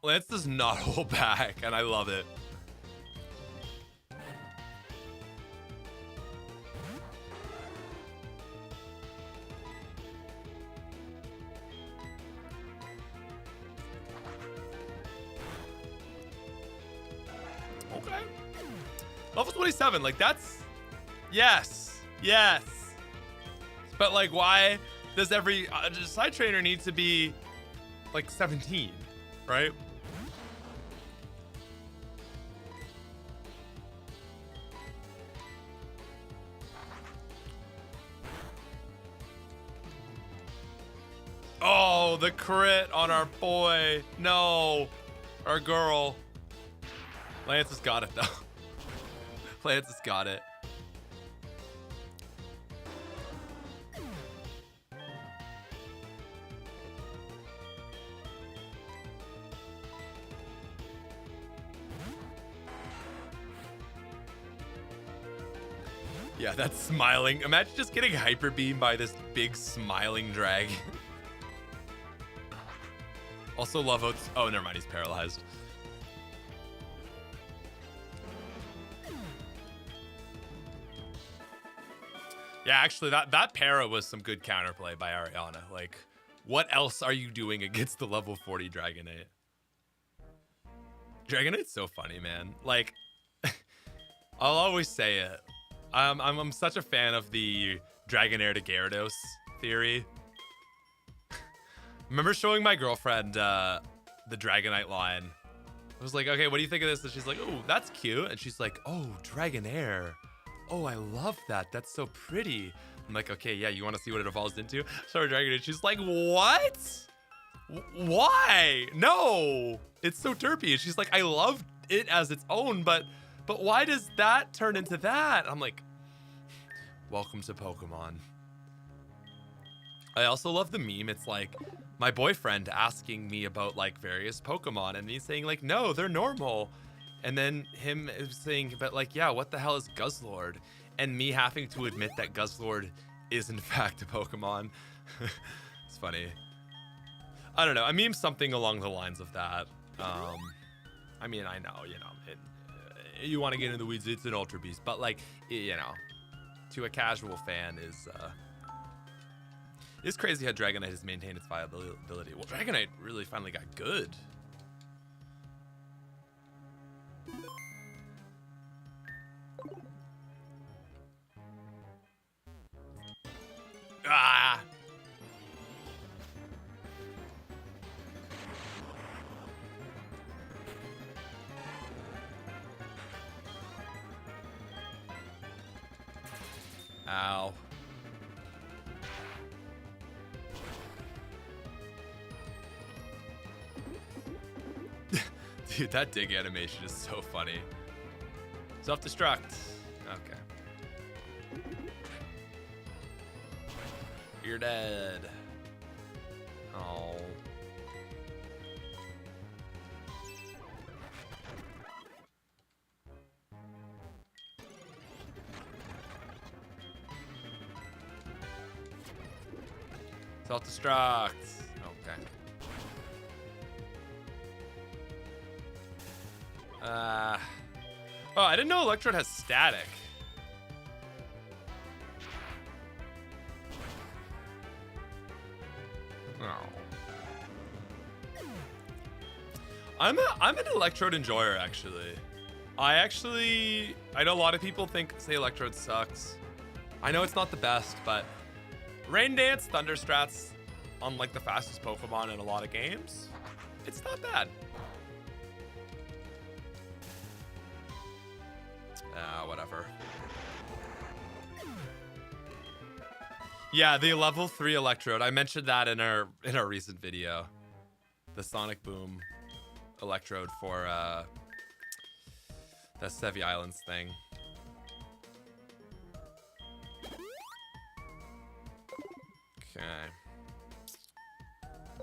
Lance does not hold back, and I love it. Okay. Level 27, like that's... Yes, yes. But like, why does every side trainer need to be like 17, right? Oh, the crit on our boy. No, our girl. Lance has got it though. Lance has got it. Yeah, that's smiling. Imagine just getting hyper beamed by this big smiling dragon. Also love Oats. Oh, never mind. He's paralyzed. Yeah, actually, that para was some good counterplay by Ariana. Like, what else are you doing against the level 40 Dragonite? Dragonite's so funny, man. Like, I'll always say it. I'm such a fan of the Dragonair to Gyarados theory. Remember showing my girlfriend the Dragonite line. I was like, okay, what do you think of this? And she's like, oh, that's cute. And she's like, oh, Dragonair. Oh, I love that. That's so pretty. I'm like, okay, yeah, you want to see what it evolves into? Sorry, Dragonair. She's like, what? Why? No, it's so derpy. And she's like, I love it as its own, but why does that turn into that? I'm like, welcome to Pokemon. I also love the meme. It's like my boyfriend asking me about like various Pokemon and me saying like, no, they're normal. And then him saying, but like, yeah, what the hell is Guzzlord? And me having to admit that Guzzlord is in fact a Pokemon. It's funny. I don't know. I meme something along the lines of that. I mean, I know, you know, you want to get into the weeds, it's an Ultra Beast, but like, you know, to a casual fan it's crazy how Dragonite has maintained its viability. Well, Dragonite really finally got good. Ah! Ow. Dude, that dig animation is so funny. Self-destruct. Okay. You're dead. Oh. Self-destruct. Okay. Oh, I didn't know Electrode has static. Oh. I'm an Electrode enjoyer, actually. I know a lot of people say Electrode sucks. I know it's not the best, but Rain Dance, Thunder Strats on like the fastest Pokemon in a lot of games, it's not bad. Whatever. Yeah, the level 3 Electrode. I mentioned that in our recent video. The Sonic Boom Electrode for the Sevi Islands thing. Okay.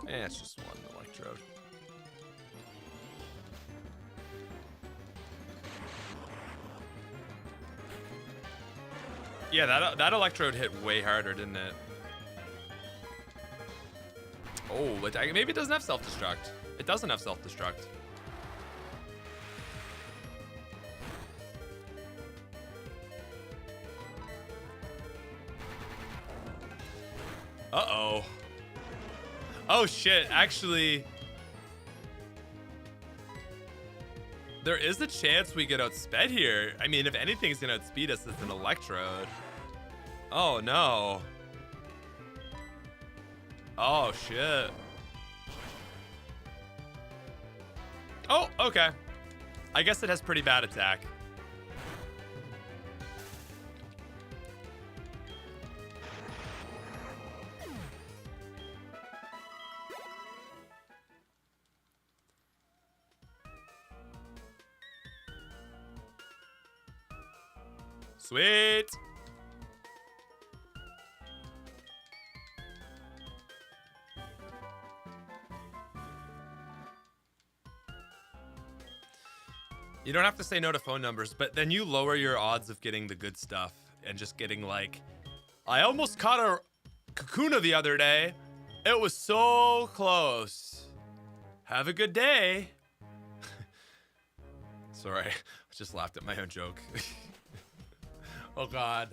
It's just one Electrode. Yeah, that Electrode hit way harder, didn't it? Oh, but maybe it doesn't have self-destruct. It doesn't have self-destruct. Uh-oh. Oh, shit. Actually, there is a chance we get outsped here. I mean, if anything's gonna outspeed us, it's an Electrode. Oh, no. Oh, shit. Oh, okay. I guess it has pretty bad attack. Sweet. You don't have to say no to phone numbers, but then you lower your odds of getting the good stuff and just getting like, I almost caught a Kakuna the other day. It was so close. Have a good day. Sorry, I just laughed at my own joke. Oh God.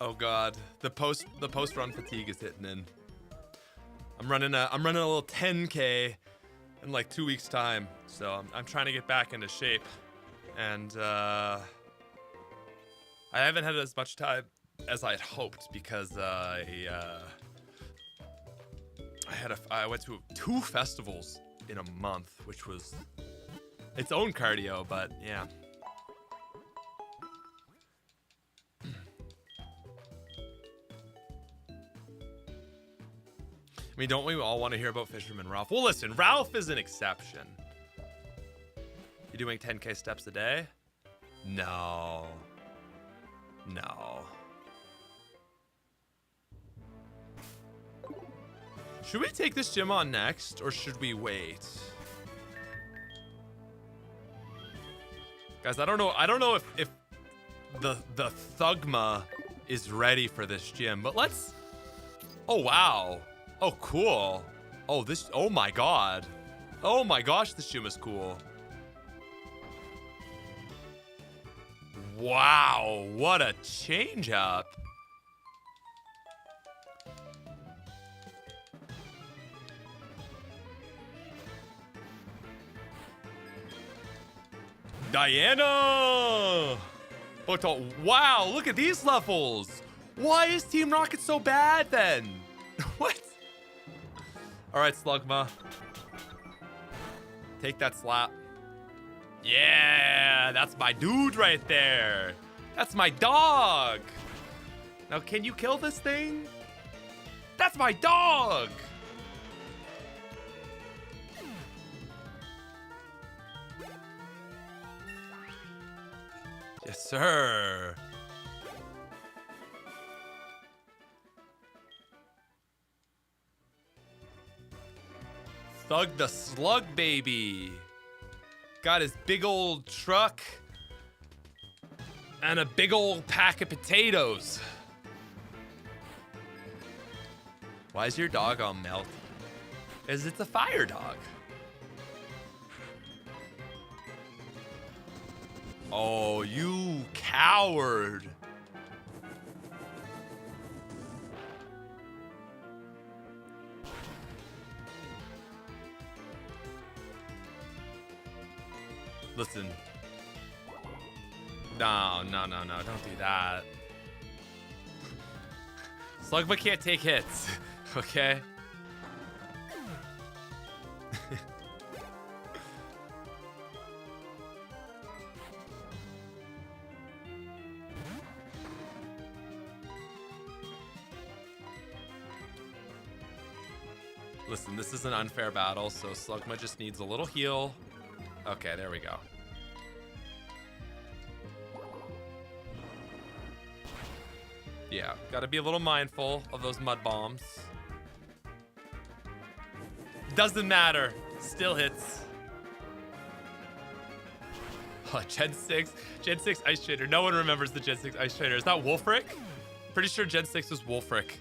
Oh God. The post run fatigue is hitting in. I'm running a little 10K in like 2 weeks time. So I'm trying to get back into shape. And I haven't had as much time as I had hoped because I went to 2 festivals in a month, which was its own cardio, but yeah. I mean, don't we all want to hear about Fisherman Ralph? Well, listen, Ralph is an exception. You doing 10K steps a day? No. No. Should we take this gym on next, or should we wait? Guys, I don't know if the Thugma is ready for this gym, but let's... Oh, wow. Oh, cool. Oh my God. Oh my gosh, this gym is cool. Wow, what a change up. Diana! Wow, look at these levels. Why is Team Rocket so bad then? What? All right, Slugma. Take that slap. Yeah, that's my dude right there. That's my dog. Now, can you kill this thing? That's my dog! Yes, sir. Thug the Slug Baby. Got his big old truck and a big old pack of potatoes. Why is your dog all melty? Because it's a fire dog. Oh, you coward. Listen. No, don't do that. Slugma can't take hits, okay? Listen, this is an unfair battle, so Slugma just needs a little heal. Okay, there we go. Yeah, gotta be a little mindful of those mud bombs. Doesn't matter, still hits. Oh, Gen 6 Ice Trainer. No one remembers the Gen 6 Ice Trainer. Is that Wolfric? Pretty sure Gen 6 was Wolfric,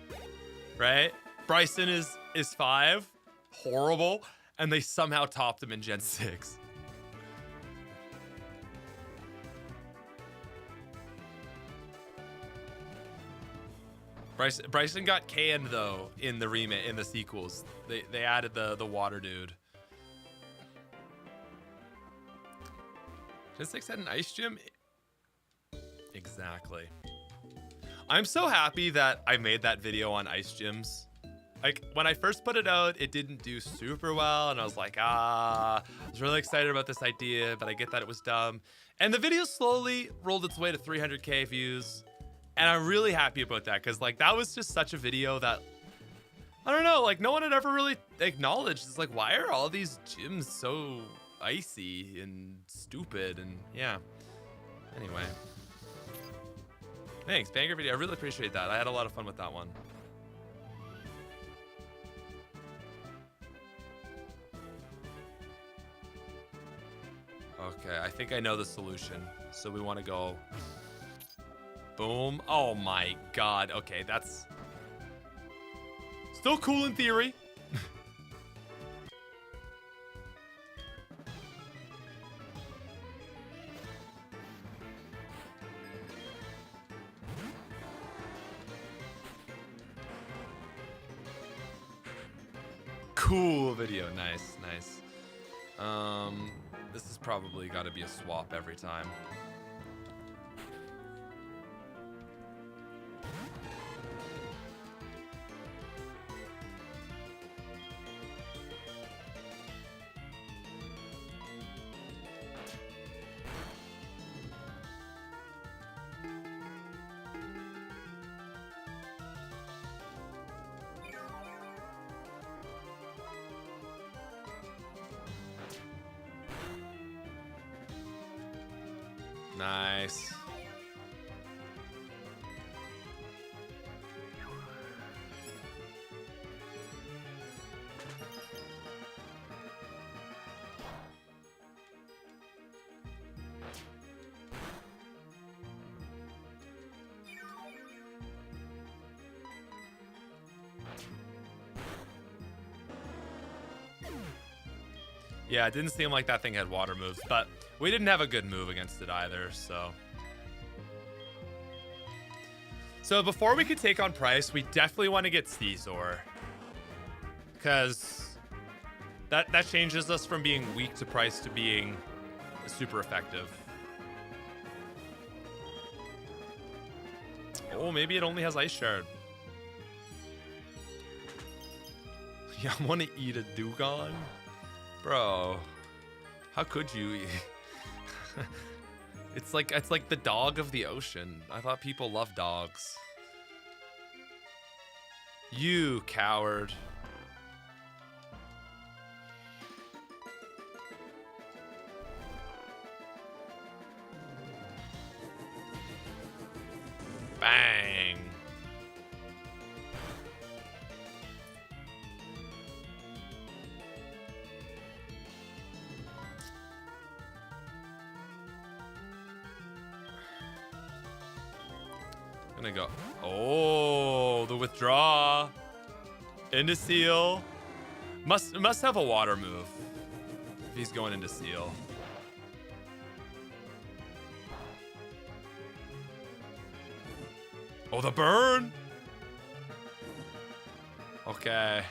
right? Bryson is 5, horrible, and they somehow topped him in Gen 6. Bryson got canned though in the remake, in the sequels. They added the water dude. Gen 6 had an ice gym? Exactly. I'm so happy that I made that video on ice gyms. Like, when I first put it out, it didn't do super well, and I was like, I was really excited about this idea, but I get that it was dumb. And the video slowly rolled its way to 300K views, and I'm really happy about that, because, like, that was just such a video that, I don't know, like, no one had ever really acknowledged. It's like, why are all these gyms so icy and stupid? And, yeah. Anyway. Thanks, banger video. I really appreciate that. I had a lot of fun with that one. Okay, I think I know the solution. So we want to go boom. Oh my god. Okay, that's still cool in theory. Cool video. Nice, nice. This has probably got to be a swap every time. Nice. Yeah, it didn't seem like that thing had water moves, but we didn't have a good move against it either, so. So before we could take on Price, we definitely want to get Scizor. Because that changes us from being weak to Price to being super effective. Oh, maybe it only has Ice Shard. Yeah, I want to eat a Dugong? Bro, how could you? It's like the dog of the ocean. I thought people love dogs. You coward. Bang. Gonna go. Oh, the withdraw. Into seal. Must have a water move. If he's going into seal. Oh, the burn. Okay.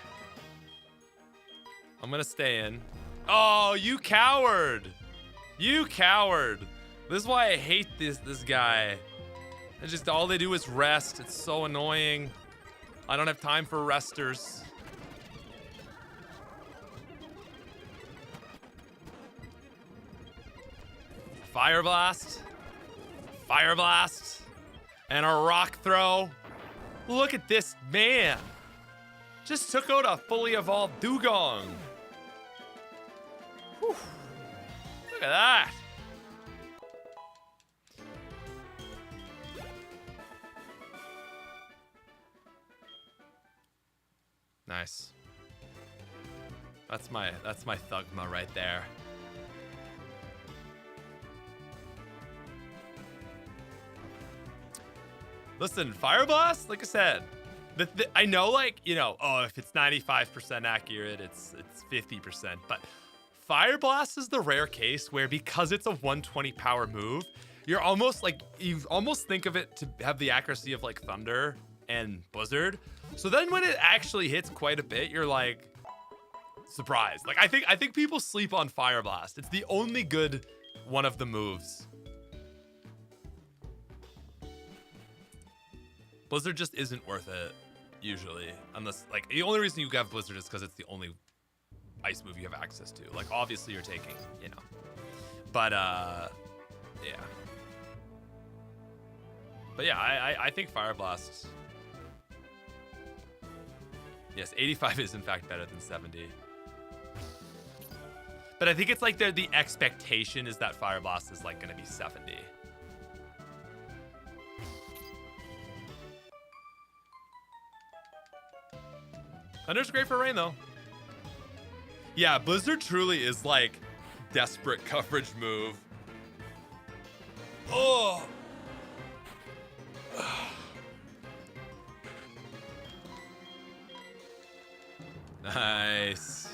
I'm gonna stay in. Oh, you coward. You coward. This is why I hate this guy. It's just all they do is rest. It's so annoying. I don't have time for resters. Fire blast. Fire blast. And a rock throw. Look at this man. Just took out a fully evolved Dugong. Whew. Look at that. Nice. That's my Thugma right there. Listen, Fire Blast, like I said, I know, like, you know, oh, if it's 95% accurate, it's 50%, but Fire Blast is the rare case where, because it's a 120 power move, you're almost like, you almost think of it to have the accuracy of like Thunder and Blizzard. So then when it actually hits quite a bit, you're like surprised. Like, I think people sleep on Fire Blast. It's the only good one of the moves. Blizzard just isn't worth it usually, unless, like, the only reason you have Blizzard is because it's the only ice move you have access to. Like, obviously you're taking, you know, but yeah. But yeah, I think Fire Blast. Yes, 85 is in fact better than 70. But I think it's like the expectation is that Fire Blast is like gonna be 70. Thunder's great for rain though. Yeah, Blizzard truly is like desperate coverage move. Oh. Nice.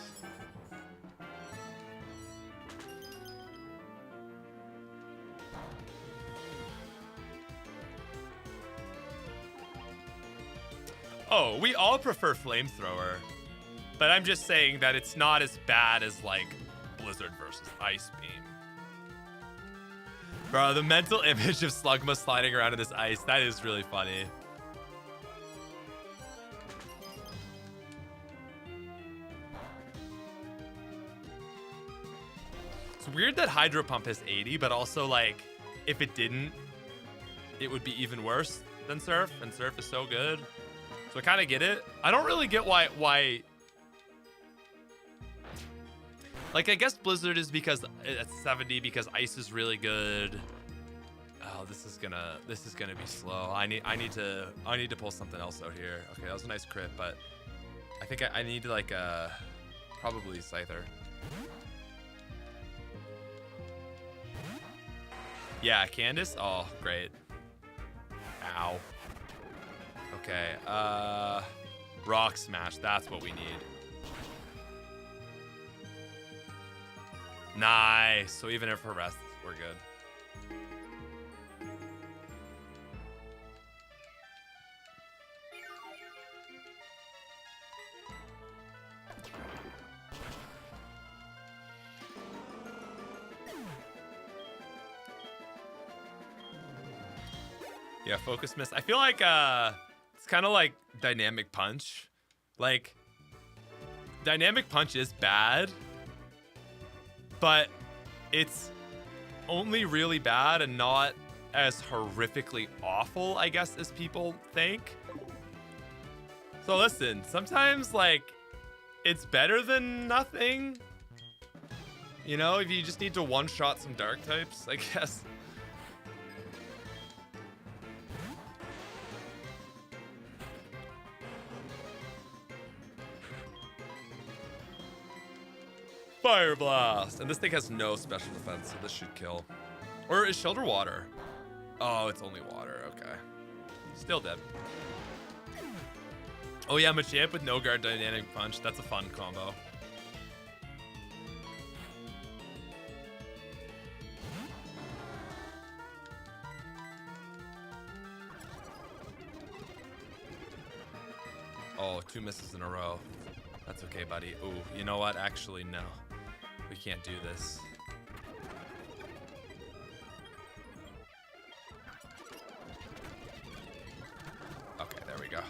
Oh, we all prefer Flamethrower, but I'm just saying that it's not as bad as like Blizzard versus Ice Beam. Bro, the mental image of Slugma sliding around in this ice, that is really funny. It's weird that Hydro Pump has 80, but also, like, if it didn't, it would be even worse than Surf, and Surf is so good. So I kind of get it. I don't really get why. Like, I guess Blizzard is because it's 70 because Ice is really good. Oh, this is gonna be slow. I need to pull something else out here. Okay, that was a nice crit, but I think I need to, like, probably Scyther. Yeah, Candace. Oh, great. Ow. Okay, Rock Smash, that's what we need. Nice, so even if her rests, we're good. Yeah, Focus Miss. I feel like, it's kind of like Dynamic Punch. Like, Dynamic Punch is bad, but it's only really bad and not as horrifically awful, I guess, as people think. So listen, sometimes like it's better than nothing. You know, if you just need to one-shot some dark types, I guess. Fire Blast! And this thing has no special defense, so this should kill. Or is Shelter water? Oh, it's only water, okay. Still dead. Oh yeah, Machamp with no guard dynamic punch. That's a fun combo. Oh, 2 misses in a row. That's okay, buddy. Ooh, you know what? Actually, no. We can't do this. Okay, there we go.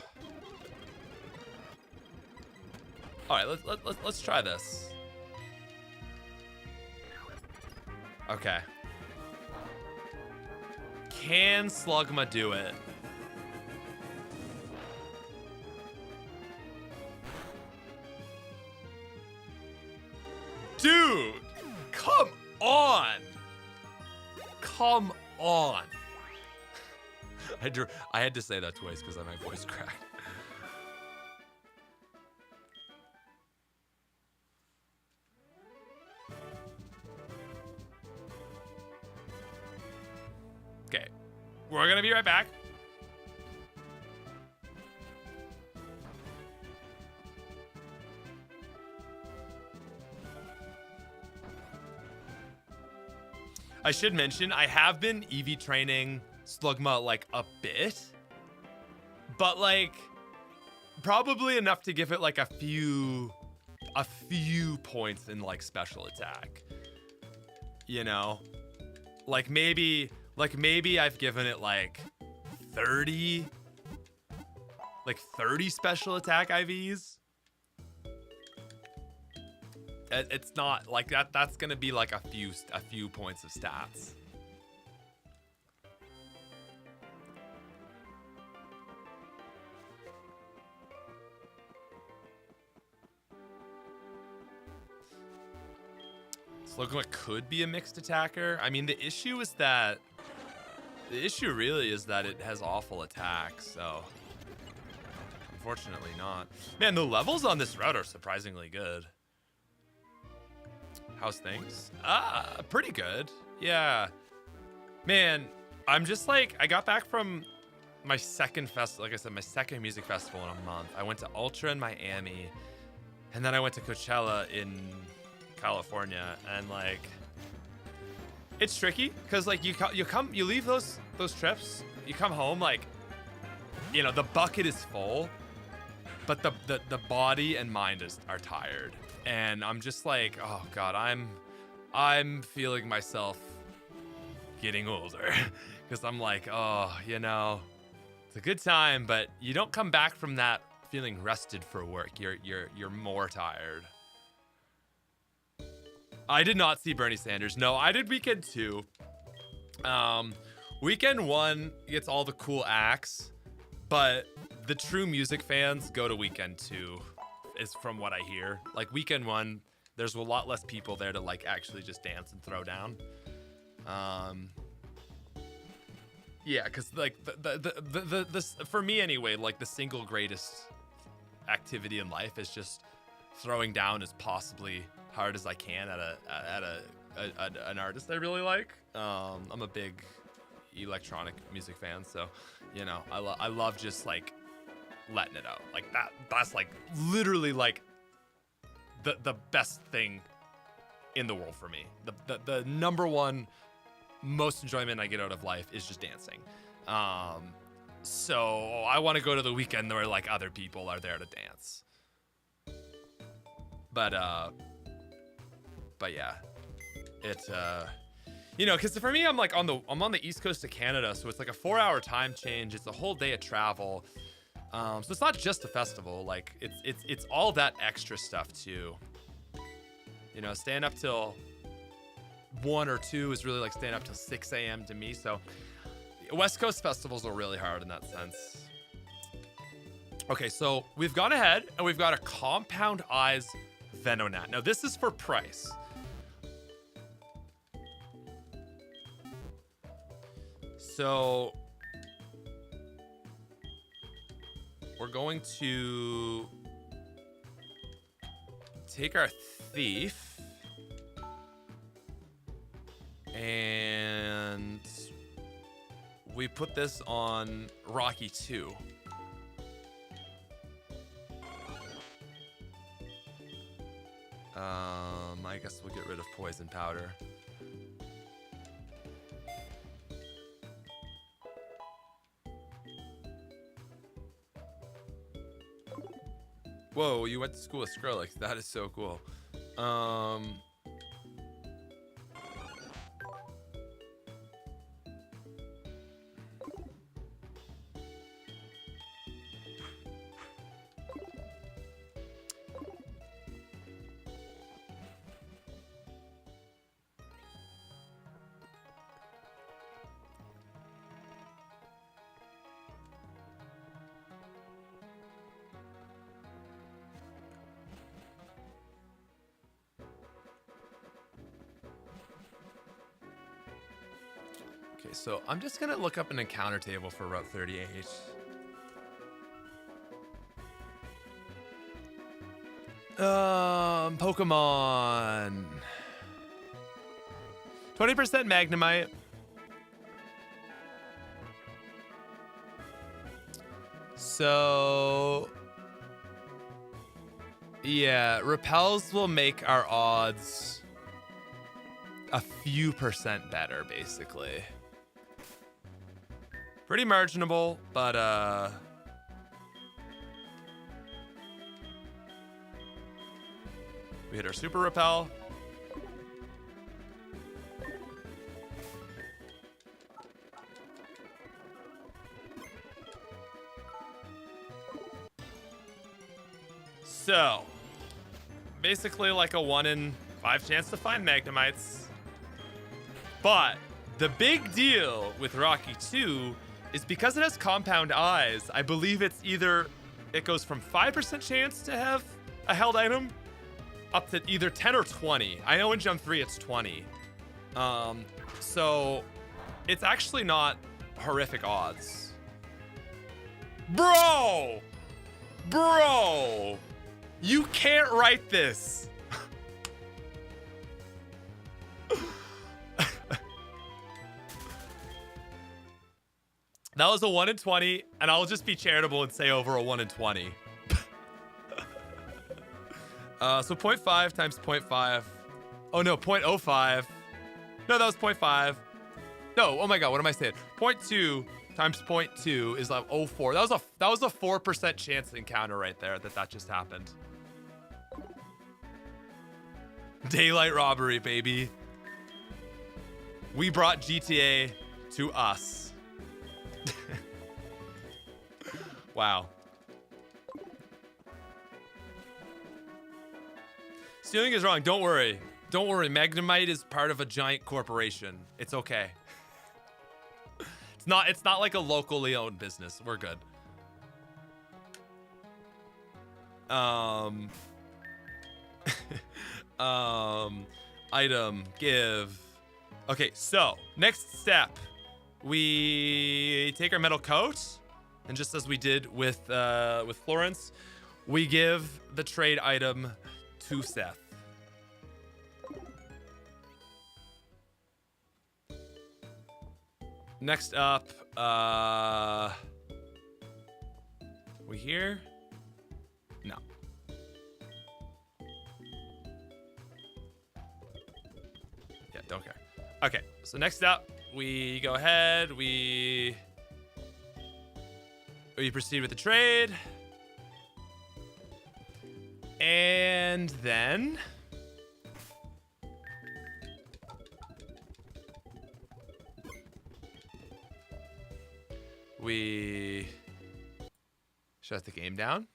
All right, let's try this. Okay. Can Slugma do it? Dude, come on. Come on. I had to say that twice because my voice cracked. Okay, we're gonna be right back. I should mention, I have been EV training Slugma like a bit, but like probably enough to give it like a few points in like special attack. You know, like maybe I've given it like 30 special attack IVs. It's not like that. That's gonna be like a few points of stats. Slugma could be a mixed attacker. I mean, the issue really is that it has awful attacks. So unfortunately not. Man, the levels on this route are surprisingly good. How's things? Pretty good. Yeah. Man, I'm just like, I got back from my second like I said, my second music festival in a month. I went to Ultra in Miami, and then I went to Coachella in California, and like, it's tricky because like you leave those trips, you come home like, you know, the bucket is full, but the body and mind are tired. And I'm just like, oh God, I'm feeling myself getting older because I'm like, oh, you know, it's a good time, but you don't come back from that feeling rested for work. You're more tired. I did not see Bernie Sanders. No, I did weekend 2. Weekend 1 gets all the cool acts, but the true music fans go to weekend 2. Is from what I hear. Like weekend 1, there's a lot less people there to like actually just dance and throw down. Yeah, because like the for me anyway, like the single greatest activity in life is just throwing down as possibly hard as I can at an artist I really like. I'm a big electronic music fan, so you know, I love just like letting it out like that's like literally like the best thing in the world for me. The number one most enjoyment I get out of life is just dancing. So I want to go to the weekend where like other people are there to dance. But yeah, it you know, because for me, I'm on the East Coast of Canada, so it's like a 4-hour time change. It's a whole day of travel. So it's not just a festival, like it's all that extra stuff too. You know, staying up till 1 or 2 is really like staying up till 6 a.m. to me. So West Coast festivals are really hard in that sense. Okay, so we've gone ahead and we've got a Compound Eyes Venonat. Now this is for price. So we're going to take our Thief and we put this on Rocky 2. I guess we'll get rid of Poison Powder. Whoa, you went to school with Skrillex. That is so cool. Okay, so I'm just gonna look up an encounter table for Route 38. Pokemon. 20% Magnemite. So yeah, repels will make our odds a few percent better, basically. Pretty marginable, but we hit our super repel. So basically like a 1 in 5 chance to find Magnemites. But the big deal with Rocky 2 is because it has Compound Eyes, I believe it's either, it goes from 5% chance to have a held item up to either 10 or 20. I know in Gen 3 it's 20. So it's actually not horrific odds. Bro! Bro! You can't write this. That was a 1 in 20, and I'll just be charitable and say over a 1 in 20. So 0.5 times 0.5. Oh no, 0.05. No, that was 0.5. No, oh my god, what am I saying? 0.2 times 0.2 is like 0.04. That was a 4% chance encounter right there that just happened. Daylight robbery, baby. We brought GTA to us. Wow. Stealing is wrong. Don't worry. Don't worry. Magnemite is part of a giant corporation. It's okay. It's not like a locally owned business. We're good. Item, give. Okay, so next step. We take our metal coat, and just as we did with Florence, we give the trade item to Seth. Next up, we here? No. Yeah, don't care. Okay, so next up, we go ahead, we proceed with the trade. And then we shut the game down.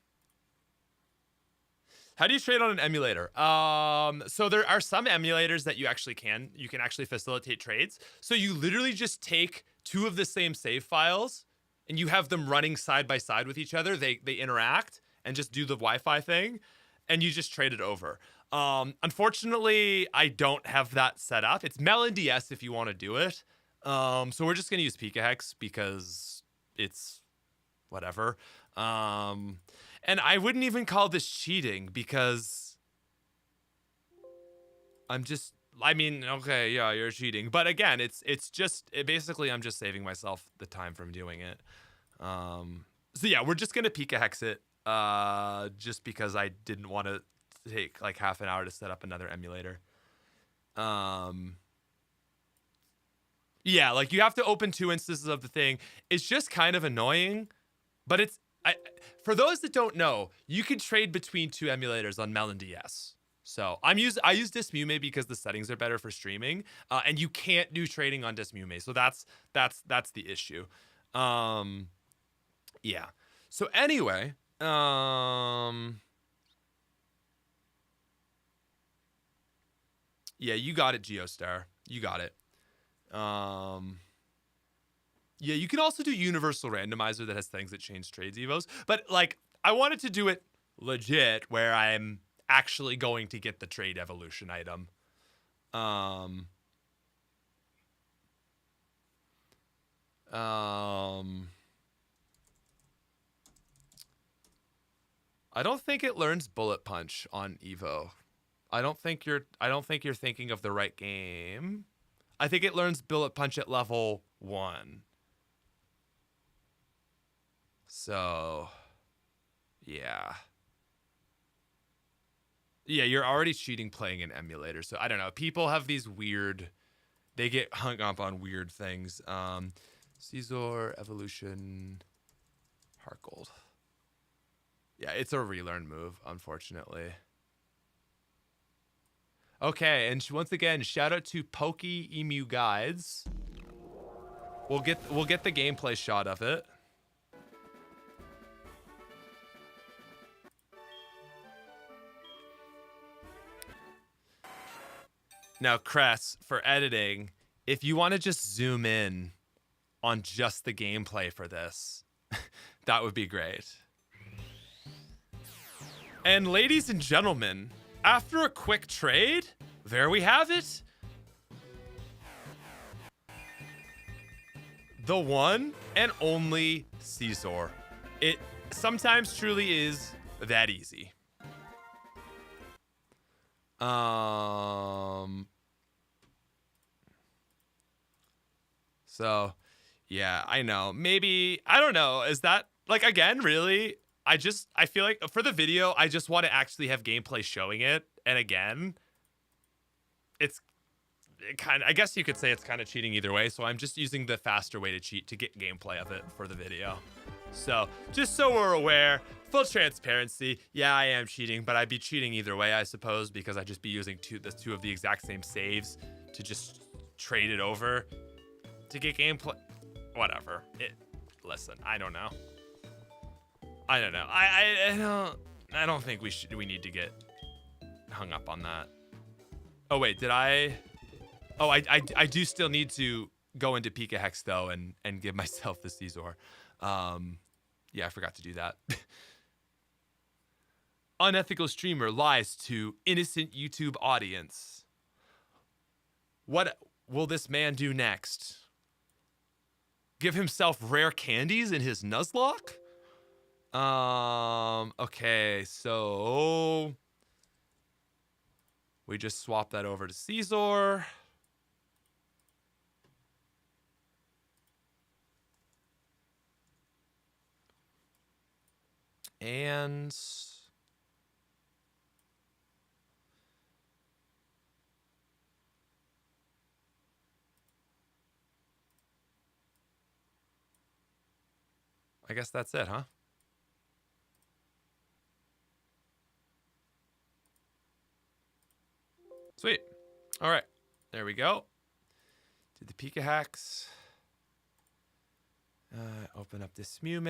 How do you trade on an emulator? So there are some emulators that you can actually facilitate trades. So you literally just take 2 of the same save files and you have them running side by side with each other. They interact and just do the Wi-Fi thing, and you just trade it over. Unfortunately, I don't have that set up. It's Melon DS if you want to do it. So we're just gonna use Pikahex because it's whatever. And I wouldn't even call this cheating because I mean, okay, yeah, you're cheating. But again, it's basically I'm just saving myself the time from doing it. So yeah, we're just gonna Pikahex it just because I didn't want to take like half an hour to set up another emulator. Yeah, like you have to open 2 instances of the thing. It's just kind of annoying, but for those that don't know, you can trade between 2 emulators on Melon DS. So I use Dismume because the settings are better for streaming, and you can't do trading on Dismume. So that's the issue. Yeah. So anyway, yeah, you got it, Geostar. You got it. Yeah, you can also do universal randomizer that has things that change trades evos, but like I wanted to do it legit where I'm actually going to get the trade evolution item. I don't think it learns bullet punch on Evo. I don't think you're thinking of the right game. I think it learns bullet punch at level 1. So, yeah. Yeah, you're already cheating playing an emulator. So, I don't know. People have these weird... They get hung up on weird things. Scizor, Evolution, Heart Gold. Yeah, it's a relearn move, unfortunately. Okay, and once again, shout out to Pokey Emu Guides. We'll get the gameplay shot of it. Now, Cress, for editing, if you want to just zoom in on just the gameplay for this, that would be great. And ladies and gentlemen, after a quick trade, there we have it. The one and only Scizor. It sometimes truly is that easy. So, yeah, I know. Maybe, I don't know. Is that, like, again, really? I feel like for the video, I just want to actually have gameplay showing it. And again, it's kind of, I guess you could say it's kind of cheating either way. So I'm just using the faster way to cheat to get gameplay of it for the video. So just so we're aware, full transparency. Yeah, I am cheating, but I'd be cheating either way, I suppose, because I'd just be using two of the exact same saves to just trade it over to get gameplay. Whatever. Listen, I don't know. I don't know. I don't think we need to get hung up on that. Oh wait, did I? Oh, I do still need to go into Pikahex though and give myself the Scizor. Yeah, I forgot to do that. Unethical streamer lies to innocent YouTube audience. What will this man do next? Give himself rare candies in his Nuzlocke? Okay, so we just swap that over to Scizor. And I guess that's it, huh? Sweet. All right. There we go. Did the Pikahex. Open up this Mew.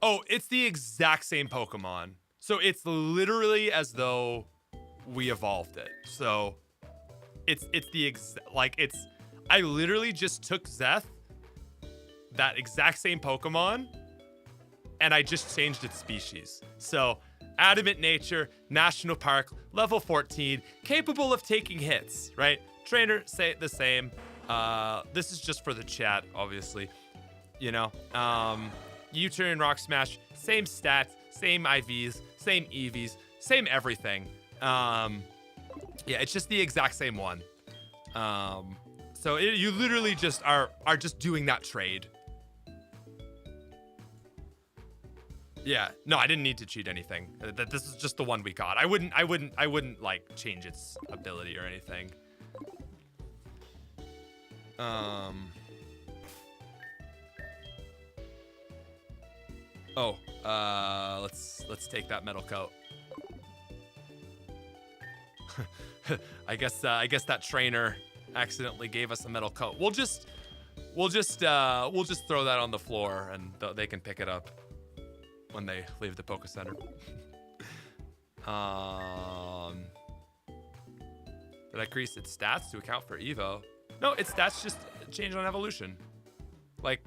Oh, it's the exact same Pokemon. So it's literally as though we evolved it. So it's the I literally just took Zeth, that exact same Pokemon, and I just changed its species. So adamant nature, national park, level 14, capable of taking hits, right? Trainer, say the same. This is just for the chat, obviously. You know, U-turn, Rock Smash, same stats, same IVs, same EVs, same everything. Yeah, it's just the exact same one. So you literally just are just doing that trade. Yeah, no, I didn't need to cheat anything. This is just the one we got. I wouldn't like change its ability or anything. Oh, let's take that metal coat. I guess that trainer accidentally gave us a metal coat. We'll just throw that on the floor and they can pick it up when they leave the Poke Center. Did I increase its stats to account for Evo? No, its stats just change on evolution. Like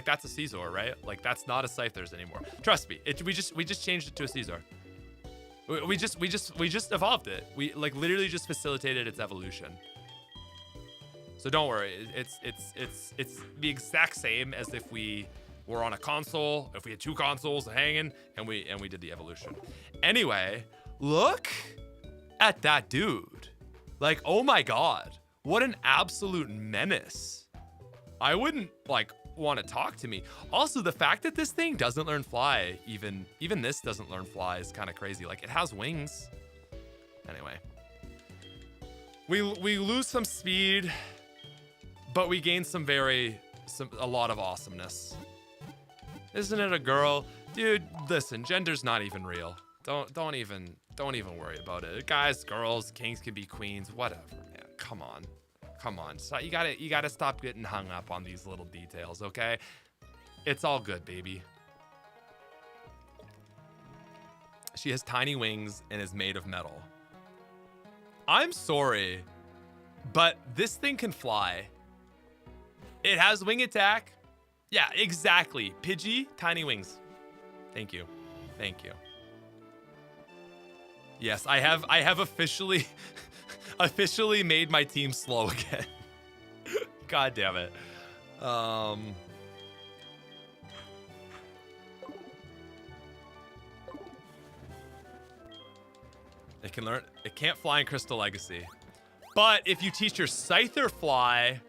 that's a Scizor, right? Like that's not a Scythers anymore. Trust me, we just changed it to a Scizor. We just evolved it. We like literally just facilitated its evolution. So don't worry, it's the exact same as if we were on a console, if we had two consoles hanging and we did the evolution. Anyway, look at that dude. Like, oh my god, what an absolute menace. I wouldn't like want to talk to me. Also, the fact that this thing doesn't learn fly, even this doesn't learn fly, is kind of crazy. Like, it has wings. Anyway, we lose some speed, but we gain a lot of awesomeness. Isn't it a girl? Dude, listen, gender's not even real. Don't even worry about it. Guys, girls, kings can be queens, whatever, man. Come on. So you gotta stop getting hung up on these little details, okay? It's all good, baby. She has tiny wings and is made of metal. I'm sorry, but this thing can fly. It has wing attack. Yeah, exactly. Pidgey, tiny wings. Thank you. Yes, I have officially made my team slow again. God damn it. It can't fly in Crystal Legacy. But if you teach your Scyther fly,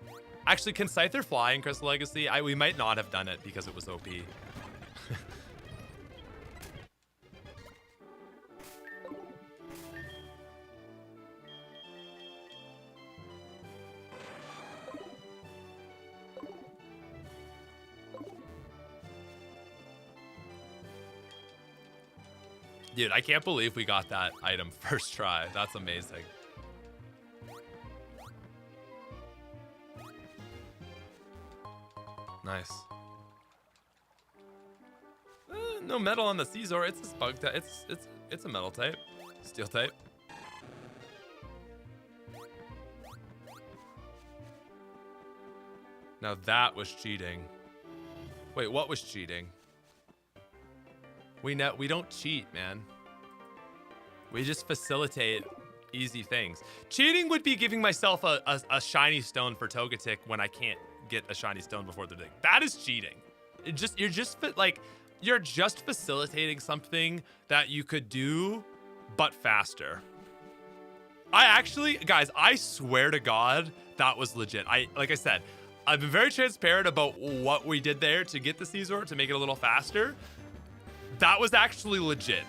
actually, can Scyther fly in Crystal Legacy? We might not have done it because it was OP. Dude, I can't believe we got that item first try. That's amazing. Nice. No metal on the Scizor. It's a bug type. It's a metal type. Steel type. Now that was cheating. Wait, what was cheating? We don't cheat, man. We just facilitate easy things. Cheating would be giving myself a shiny stone for Togetic when I can't get a shiny stone before the dig. That is cheating. You're just facilitating something that you could do, but faster. Guys, I swear to God, that was legit. Like I said, I've been very transparent about what we did there to get the Scizor to make it a little faster. That was actually legit.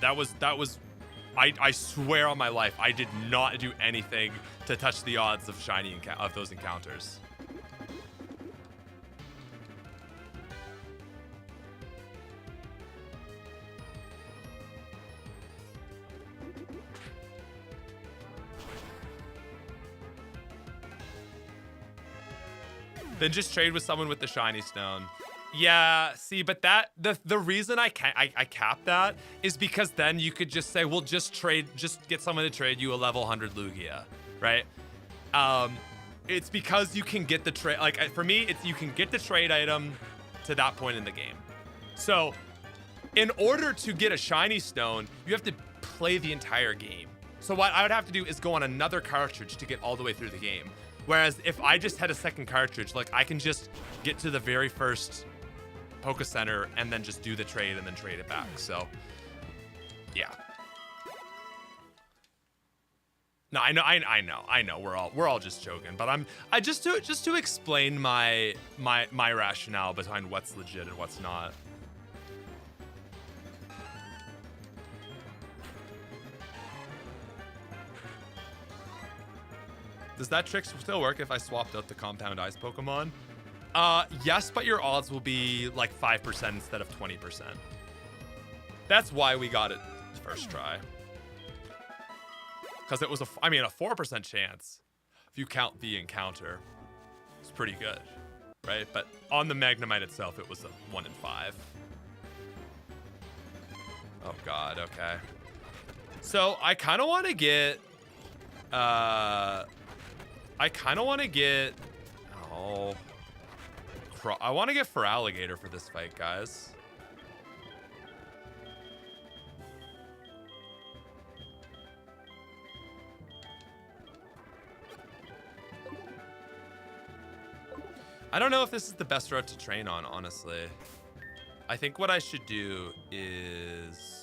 I swear on my life, I did not do anything to touch the odds of of those encounters. Then just trade with someone with the shiny stone. Yeah, see, but that the reason I cap that is because then you could just say, well, just get someone to trade you a level 100 Lugia, right? It's because you can get the trade, like for me, it's you can get the trade item to that point in the game. So in order to get a shiny stone, you have to play the entire game. So what I would have to do is go on another cartridge to get all the way through the game. Whereas if I just had a second cartridge, like I can just get to the very first Poke Center and then just do the trade and then trade it back. So yeah. No, I know. We're all just joking, but I just to explain my rationale behind what's legit and what's not. Does that trick still work if I swapped out the Compound Ice Pokemon? Yes, but your odds will be like 5% instead of 20%. That's why we got it first try. Because it was a 4% chance if you count the encounter. It's pretty good, right? But on the Magnemite itself, it was a 1 in 5. Oh God, okay. So I kind of want to get, I want to get Feraligatr for this fight, guys. I don't know if this is the best route to train on, honestly. I think what I should do is...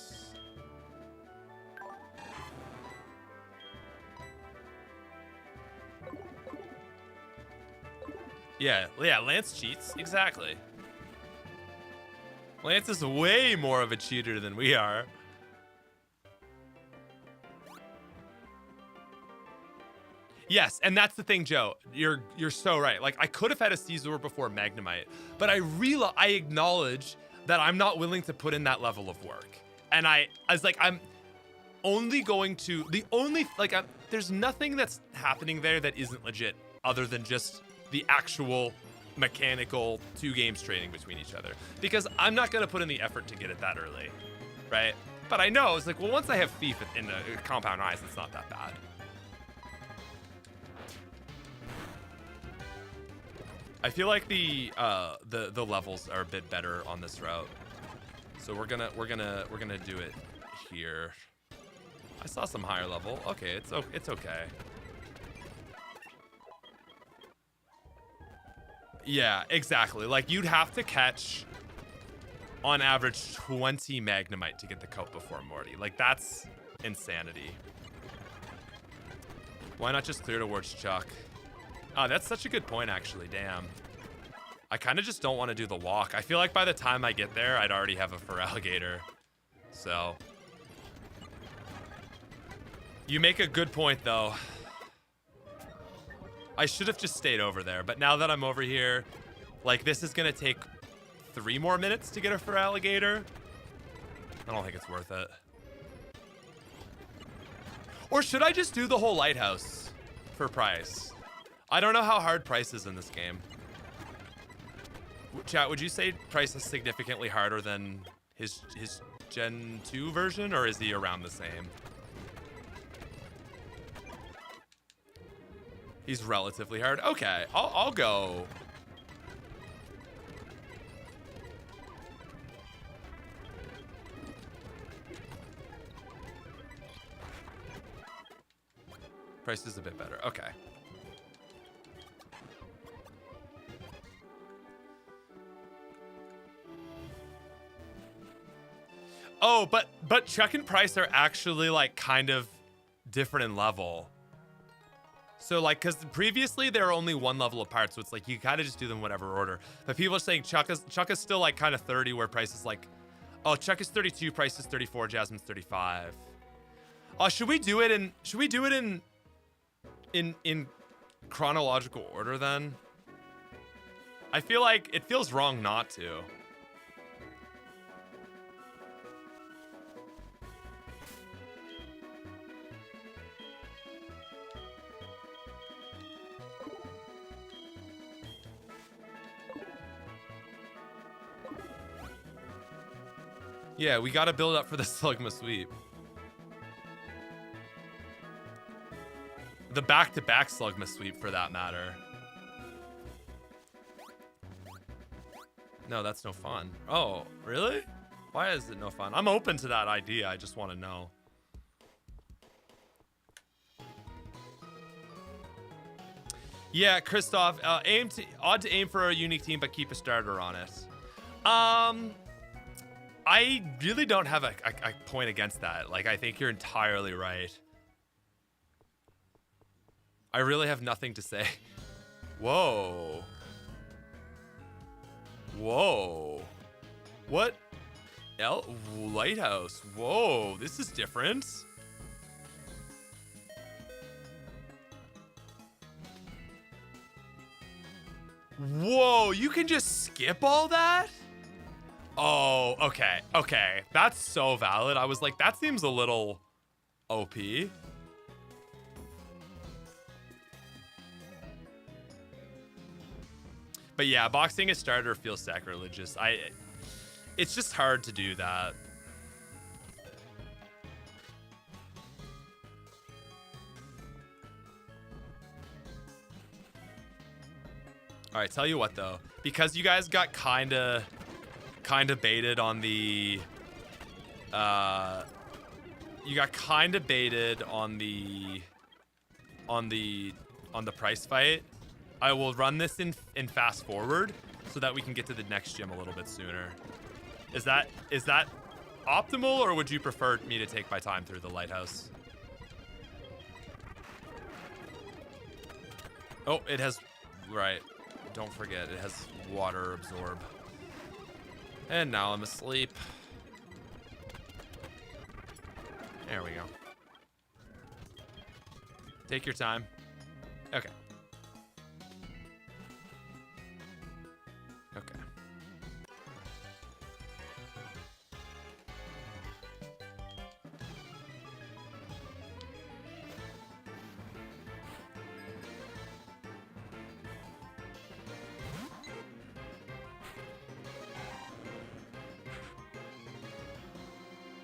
Yeah, Lance cheats, exactly. Lance is way more of a cheater than we are. Yes, and that's the thing, Joe. You're so right. Like, I could have had a Scizor before Magnemite, but I acknowledge that I'm not willing to put in that level of work. And I was like, I'm only going to, there's nothing that's happening there that isn't legit other than just the actual mechanical 2 games trading between each other, because I'm not going to put in the effort to get it that early, right? But I know it's like, well, once I have Thief in the Compound Eyes, it's not that bad. I feel like the levels are a bit better on this route, so we're gonna do it here. I saw some higher level. Okay, it's okay. Yeah, exactly. Like, you'd have to catch, on average, 20 Magnemite to get the coat before Morty. Like, that's insanity. Why not just clear towards Chuck? Oh, that's such a good point, actually. Damn. I kind of just don't want to do the walk. I feel like by the time I get there, I'd already have a Feraligatr. So. You make a good point, though. I should have just stayed over there, but now that I'm over here, like, this is gonna take 3 more minutes to get a Feraligatr. I don't think it's worth it. Or should I just do the whole lighthouse for Price? I don't know how hard Price is in this game. Chat, would you say Price is significantly harder than his Gen 2 version, or is he around the same? He's relatively hard. Okay, I'll go. Price is a bit better. Okay. Oh, but Chuck and Price are actually like kind of different in level. So like, because previously they were only 1 level apart, so it's like you kind of just do them whatever order. But people are saying Chuck is still like kind of 30, where Price is like, oh, Chuck is 32, Price is 34, Jasmine's 35. Oh, should we do it in chronological order then? I feel like it feels wrong not to. Yeah, we gotta build up for the Slugma sweep. The back-to-back Slugma sweep, for that matter. No, that's no fun. Oh, really? Why is it no fun? I'm open to that idea. I just want to know. Yeah, Christoph, odd to aim for a unique team, but keep a starter on it. I really don't have a point against that. Like, I think you're entirely right. I really have nothing to say. Whoa. Whoa. What? Lighthouse. Whoa, this is different. Whoa, you can just skip all that? Oh, okay. Okay, that's so valid. I was like, that seems a little OP. But yeah, boxing a starter feels sacrilegious. It's just hard to do that. All right, tell you what though, because you guys got kind of baited on the, you got kind of baited on the price fight. I will run this in fast forward so that we can get to the next gym a little bit sooner. Is that optimal, or would you prefer me to take my time through the lighthouse? Oh, it has, right. Don't forget, it has water absorb. And now I'm asleep. There we go. Take your time. Okay. Okay.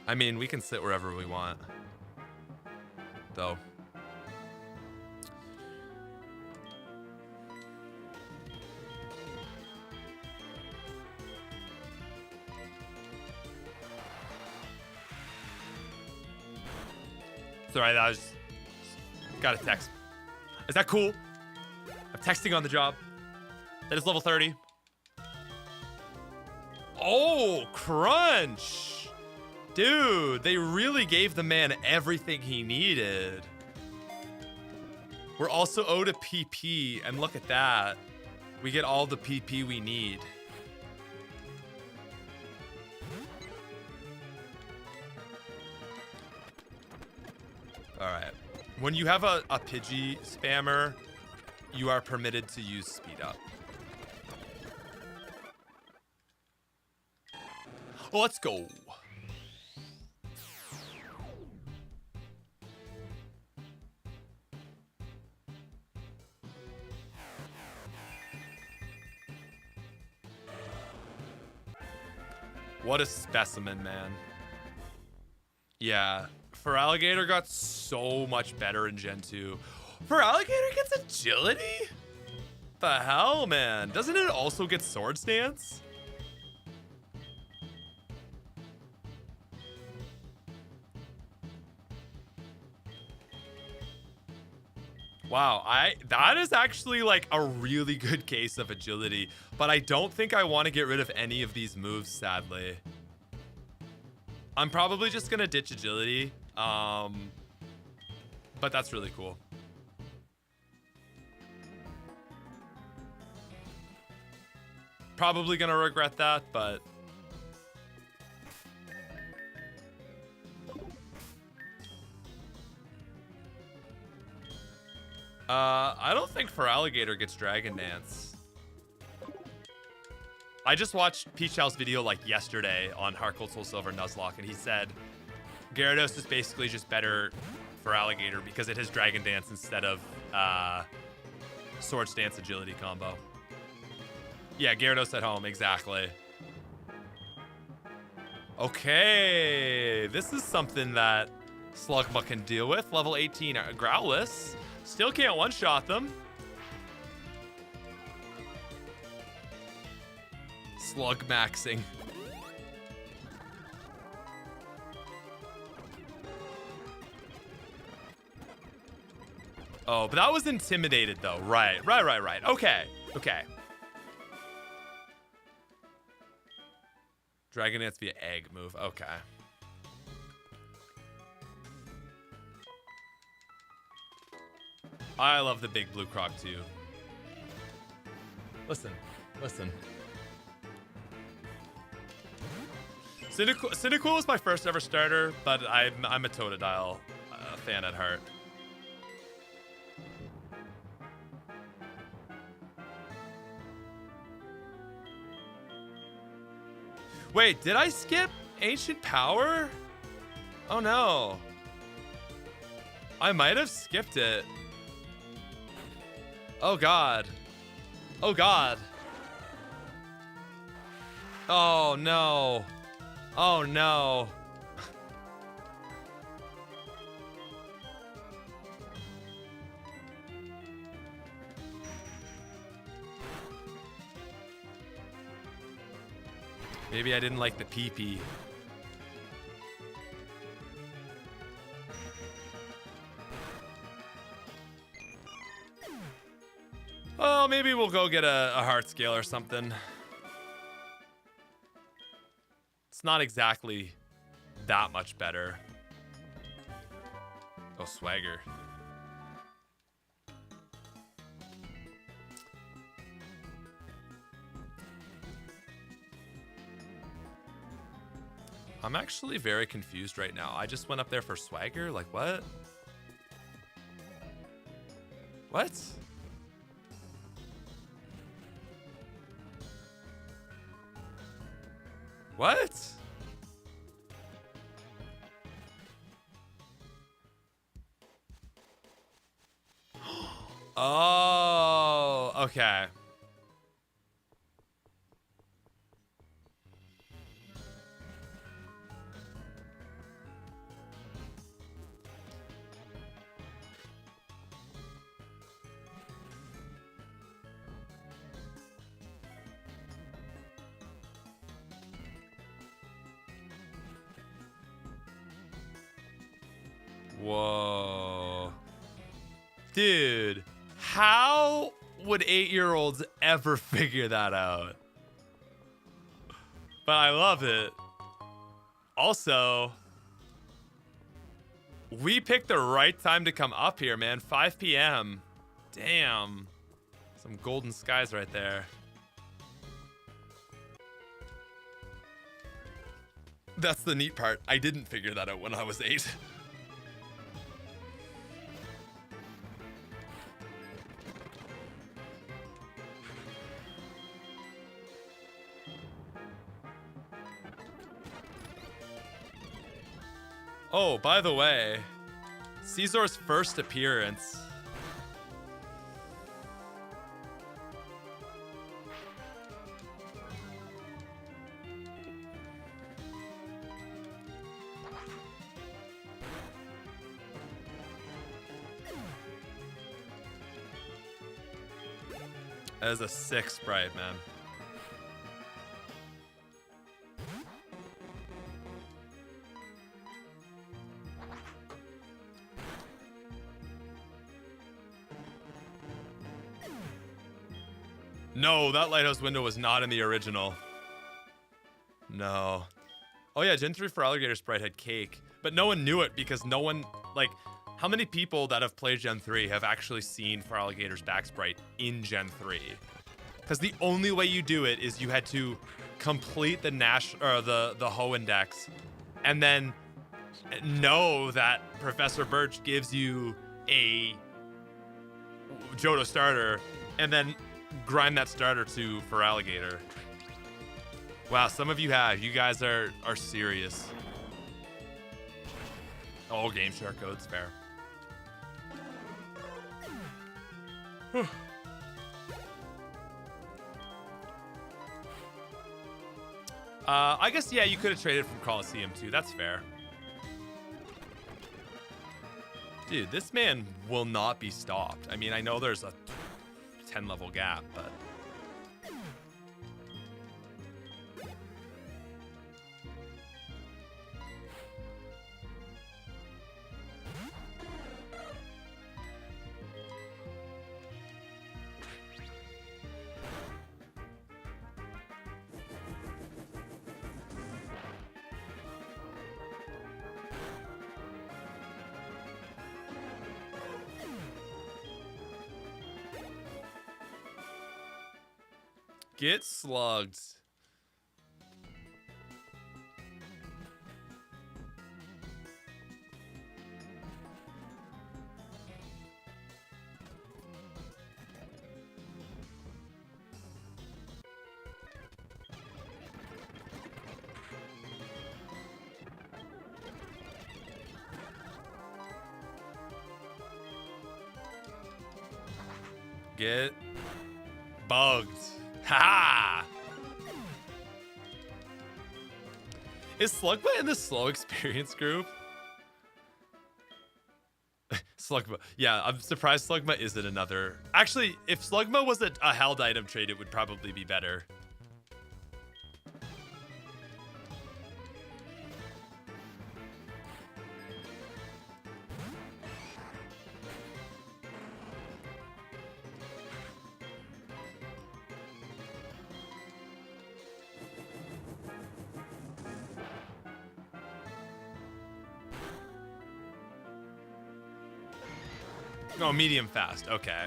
I mean, we can sit wherever we want, though. Sorry, that was got a text. Is that cool? I'm texting on the job. That is level 30. Oh, crunch. Dude, they really gave the man everything he needed. We're also owed a PP, and look at that. We get all the PP we need. All right. When you have a Pidgey spammer, you are permitted to use speed up. Well, let's go. What a specimen, man. Yeah, Feraligatr got so much better in Gen 2. Feraligatr gets agility? The hell, man? Doesn't it also get Sword Stance? Wow, that is actually like a really good case of agility, but I don't think I want to get rid of any of these moves, sadly. I'm probably just gonna ditch agility, but that's really cool. Probably gonna regret that, but I don't think Feraligatr gets Dragon Dance. I just watched Peach How's video like yesterday on Heart Gold Soul Silver Nuzlocke, and he said Gyarados is basically just better Feraligatr because it has Dragon Dance instead of Sword Stance agility combo. Yeah, Gyarados at home, exactly. Okay, this is something that Slugma can deal with. Level 18 Growlithe. Still can't one-shot them. Slug maxing. Oh, but that was intimidated though. Right. Okay. Dragon Dance via egg move. Okay. I love the big blue croc too. Listen. Cyndaquil was my first ever starter, but I'm a Totodile fan at heart. Wait, did I skip Ancient Power? Oh no. I might have skipped it. Oh god. Oh god. Oh no. Oh no. Maybe I didn't like the PP. Oh, maybe we'll go get a heart scale or something. It's not exactly that much better. Oh, swagger. I'm actually very confused right now. I just went up there for swagger? Like, what? What? What? Oh, okay. Whoa. Dude, how would 8-year-olds ever figure that out? But I love it. Also, we picked the right time to come up here, man. 5 p.m. Damn. Some golden skies right there. That's the neat part. I didn't figure that out when I was 8. Oh, by the way, Scizor's first appearance. That is a sick sprite, man. No, that lighthouse window was not in the original. No. Oh yeah, Gen 3 for Alligator Sprite had cake, but no one knew it because no one, like, how many people that have played Gen 3 have actually seen for Alligator's back sprite in Gen 3? Because the only way you do it is you had to complete the the Ho Index, and then know that Professor Birch gives you a Johto starter, and then grind that starter to for Alligator. Wow, some of you have. You guys are serious. Oh, Game Shark codes, fair. Whew. I guess, yeah, you could have traded from Coliseum too. That's fair. Dude, this man will not be stopped. I mean, I know there's a 10 level gap, but... Get slugged. Get bugged. Ha! Is Slugma in the slow experience group? Slugma. Yeah, I'm surprised Slugma isn't another. Actually, if Slugma was a held item trade, it would probably be better. Oh, medium fast. Okay.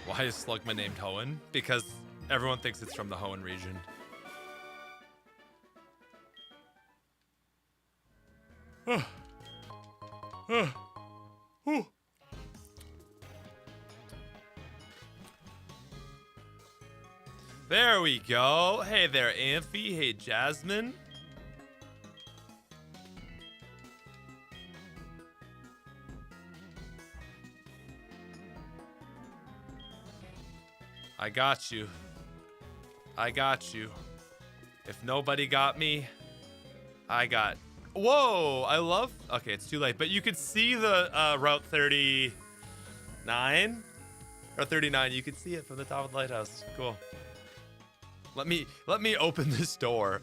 Why is Slugma named Hoenn? Because everyone thinks it's from the Hoenn region. There we go. Hey there, Amphi. Hey, Jasmine. I got you. I got you. If nobody got me, I got... Whoa! I love... Okay, it's too late. But you could see the Route 39? Or 39. You could see it from the top of the lighthouse. Cool. Let me open this door.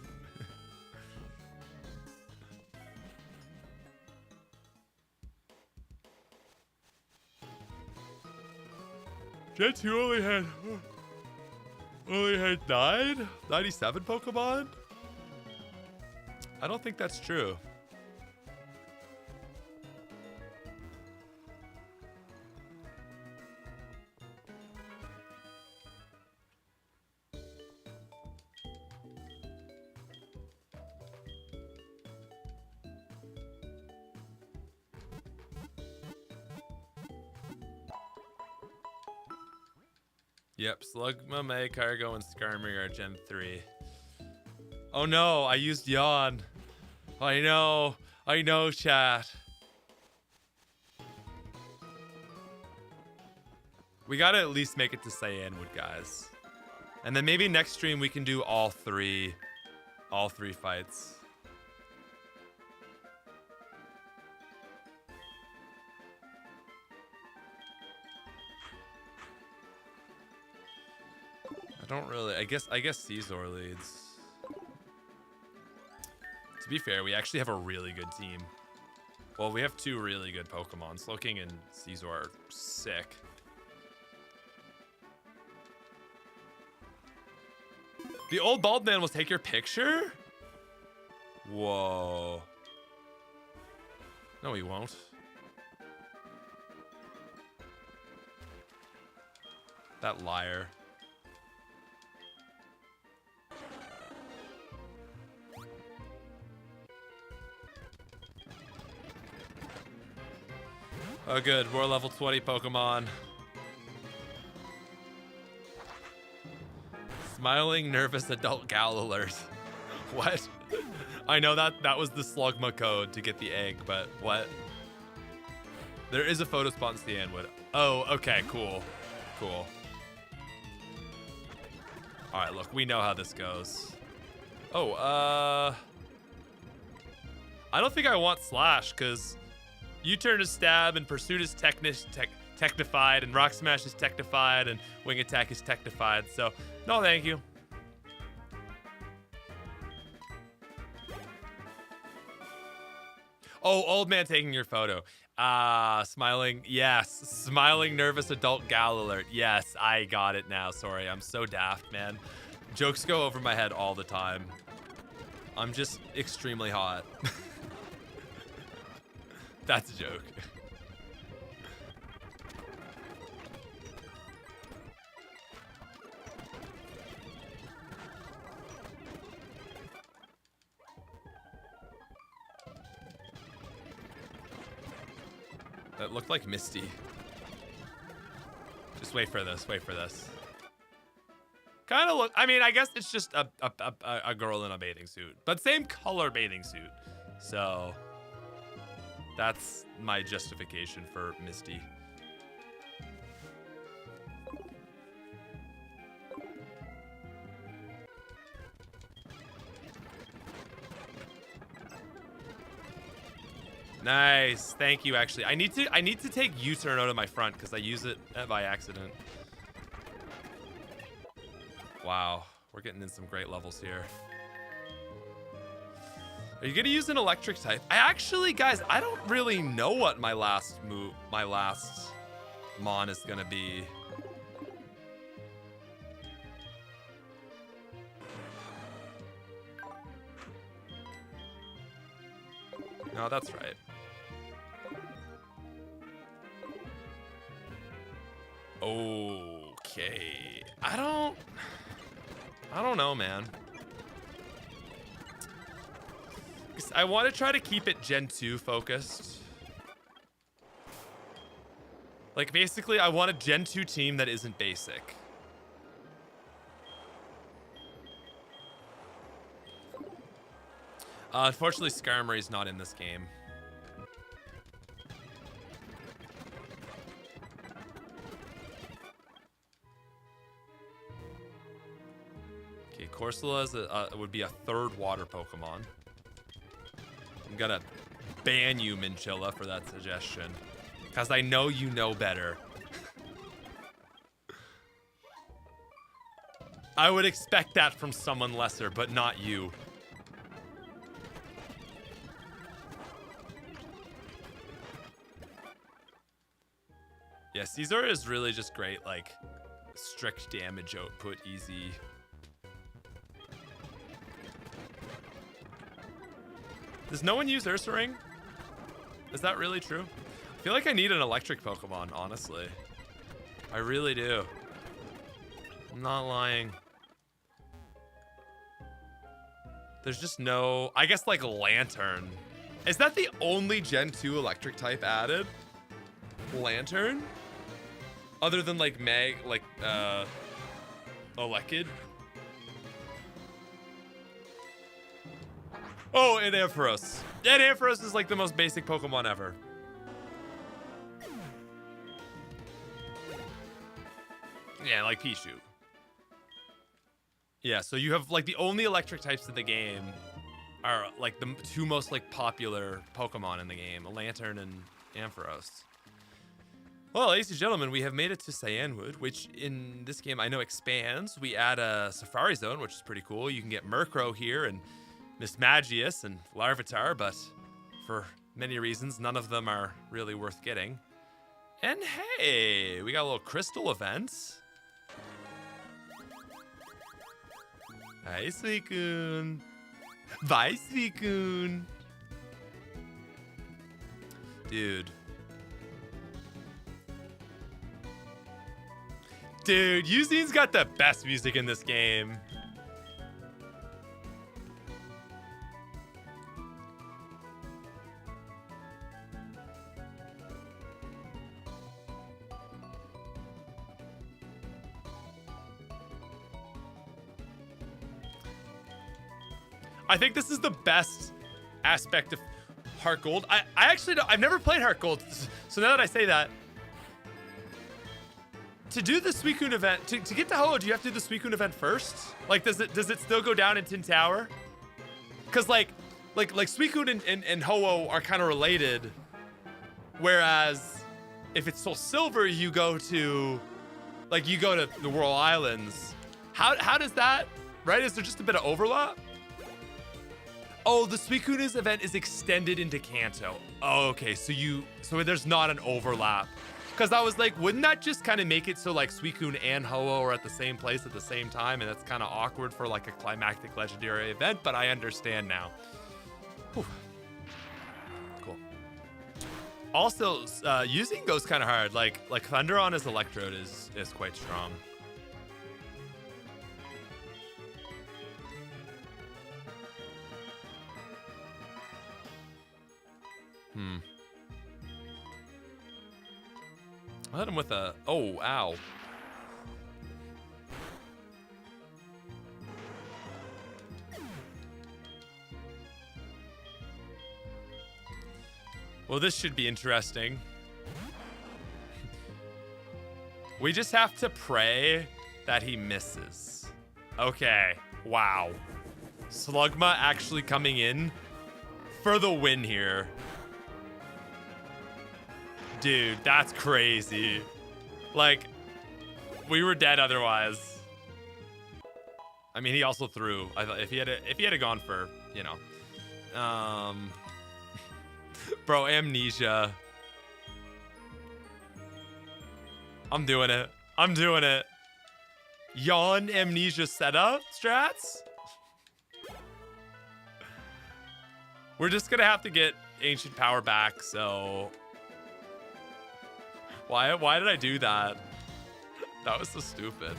Jets, you only had 97 Pokemon? I don't think that's true. Yep, Slugma, Magikargo, and Skarmory are Gen 3. Oh no, I used Yawn. I know, chat. We gotta at least make it to Cyanwood, guys. And then maybe next stream we can do all three fights. I don't really, I guess Scizor leads. To be fair, we actually have a really good team. Well, we have two really good Pokemon. Slowking and Scizor are sick. The old bald man will take your picture? Whoa. No, he won't. That liar. Oh, good. We're level 20 Pokemon. Smiling, nervous adult gal alert. What? I know that was the Slugma code to get the egg, but what? There is a photo spot in Stanwood. Oh, okay, cool. Cool. All right, look, we know how this goes. Oh, I don't think I want Slash, because U-turn is Stab, and Pursuit is Technified, and Rock Smash is Technified, and Wing Attack is Technified, so no thank you. Oh, old man taking your photo. Smiling, yes. Smiling, nervous adult gal alert. Yes, I got it now. Sorry, I'm so daft, man. Jokes go over my head all the time. I'm just extremely hot. That's a joke. That looked like Misty. Just wait for this, wait for this. Kind of look, I mean, I guess it's just a girl in a bathing suit, but same color bathing suit. So that's my justification for Misty. Nice, thank you. Actually, I need to take U-turn out of my front because I use it by accident. Wow, we're getting in some great levels here. Are you gonna use an electric type? I actually, guys, I don't really know what my last Mon is gonna be. No, that's right. Okay. I don't know, man. I want to try to keep it Gen 2 focused. Like, basically, I want a Gen 2 team that isn't basic. Unfortunately, Skarmory's not in this game. Okay, Corsola is would be a third water Pokemon. I'm gonna ban you, Minchilla, for that suggestion. Because I know you know better. I would expect that from someone lesser, but not you. Yeah, Scizor is really just great, like, strict damage output, easy. Does no one use Ursaring? Is that really true? I feel like I need an electric Pokemon, honestly. I really do. I'm not lying. There's just no... I guess, like, Lantern. Is that the only Gen 2 electric type added? Lantern? Other than, like, Elekid? Oh, and Ampharos. And Ampharos is, like, the most basic Pokemon ever. Yeah, like Pichu. Yeah, so you have, like, the only electric types in the game are, like, the two most, like, popular Pokemon in the game. Lantern and Ampharos. Well, ladies and gentlemen, we have made it to Cyanwood, which in this game I know expands. We add a Safari Zone, which is pretty cool. You can get Murkrow here and Miss Magius and Larvitar, but for many reasons, none of them are really worth getting. And hey, we got a little crystal event. Hi, Suicune. Bye, Suicune. Dude. Dude, Yuzine's got the best music in this game. I think this is the best aspect of Heart Gold. I actually don't, I've never played Heart Gold, so now that I say that, to do the Suicune event, to get to Ho-Oh, do you have to do the Suicune event first? Like, does it still go down in Tin Tower? Because like Suicune and Ho-Oh are kind of related, whereas if it's Soul Silver, you go to the Whirl Islands. How does that, right? Is there just a bit of overlap? Oh, the Suicune's event is extended into Kanto. Oh, okay, so there's not an overlap. Because I was like, wouldn't that just kind of make it so like Suicune and Ho-Oh are at the same place at the same time, and that's kind of awkward for like a climactic legendary event, but I understand now. Whew. Cool. Also, using goes kind of hard. Like Thunder on his Electrode is quite strong. I hit him with a... Oh, ow. Well, this should be interesting. We just have to pray that he misses. Okay. Wow. Slugma actually coming in for the win here. Dude, that's crazy. Like, we were dead otherwise. I mean, he also threw. I thought if he had gone for, you know, bro, Amnesia. I'm doing it. I'm doing it. Yawn Amnesia setup strats. We're just gonna have to get Ancient Power back, so. Why did I do that? That was so stupid.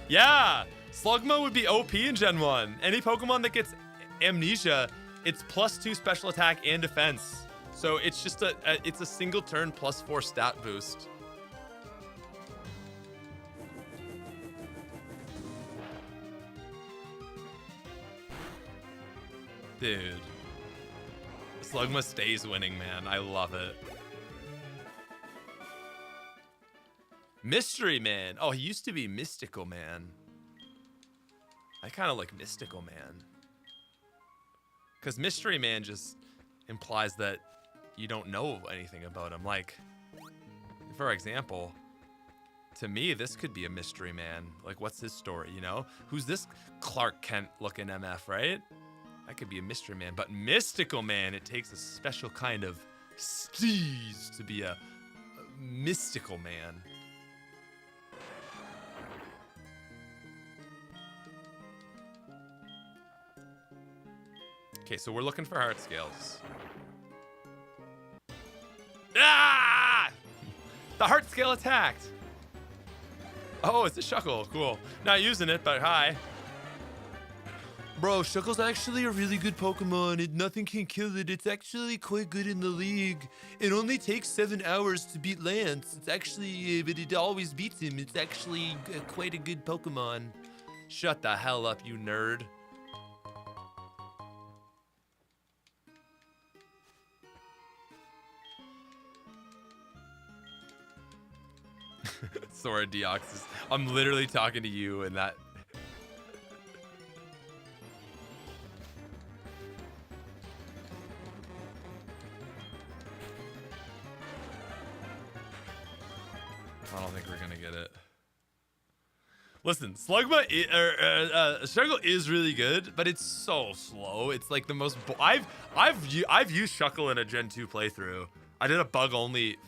Yeah! Slugma would be OP in Gen 1. Any Pokemon that gets Amnesia, it's +2 special attack and defense. So it's just it's a single turn +4 stat boost. Dude. Slugma stays winning, man. I love it. Mystery Man. Oh, he used to be Mystical Man. I kind of like Mystical Man. Because Mystery Man just implies that you don't know anything about him. Like, for example, to me, this could be a Mystery Man. Like, what's his story, you know? Who's this Clark Kent looking MF, right? That could be a Mystery Man, but Mystical Man, it takes a special kind of steez to be a Mystical Man. Okay, so we're looking for heart scales. Ah! The heart scale attacked. Oh, it's a Shuckle. Cool. Not using it, but hi. Bro, Shuckle's actually a really good Pokemon. Nothing can kill it. It's actually quite good in the league. It only takes 7 hours to beat Lance. It's actually, but it always beats him. It's actually quite a good Pokemon. Shut the hell up, you nerd. Sora Deoxys. I'm literally talking to you and that. I don't think we're gonna get it. Listen, Slugma, Shuckle is really good, but it's so slow. It's like the most. I've used Shuckle in a Gen 2 playthrough. I did a bug only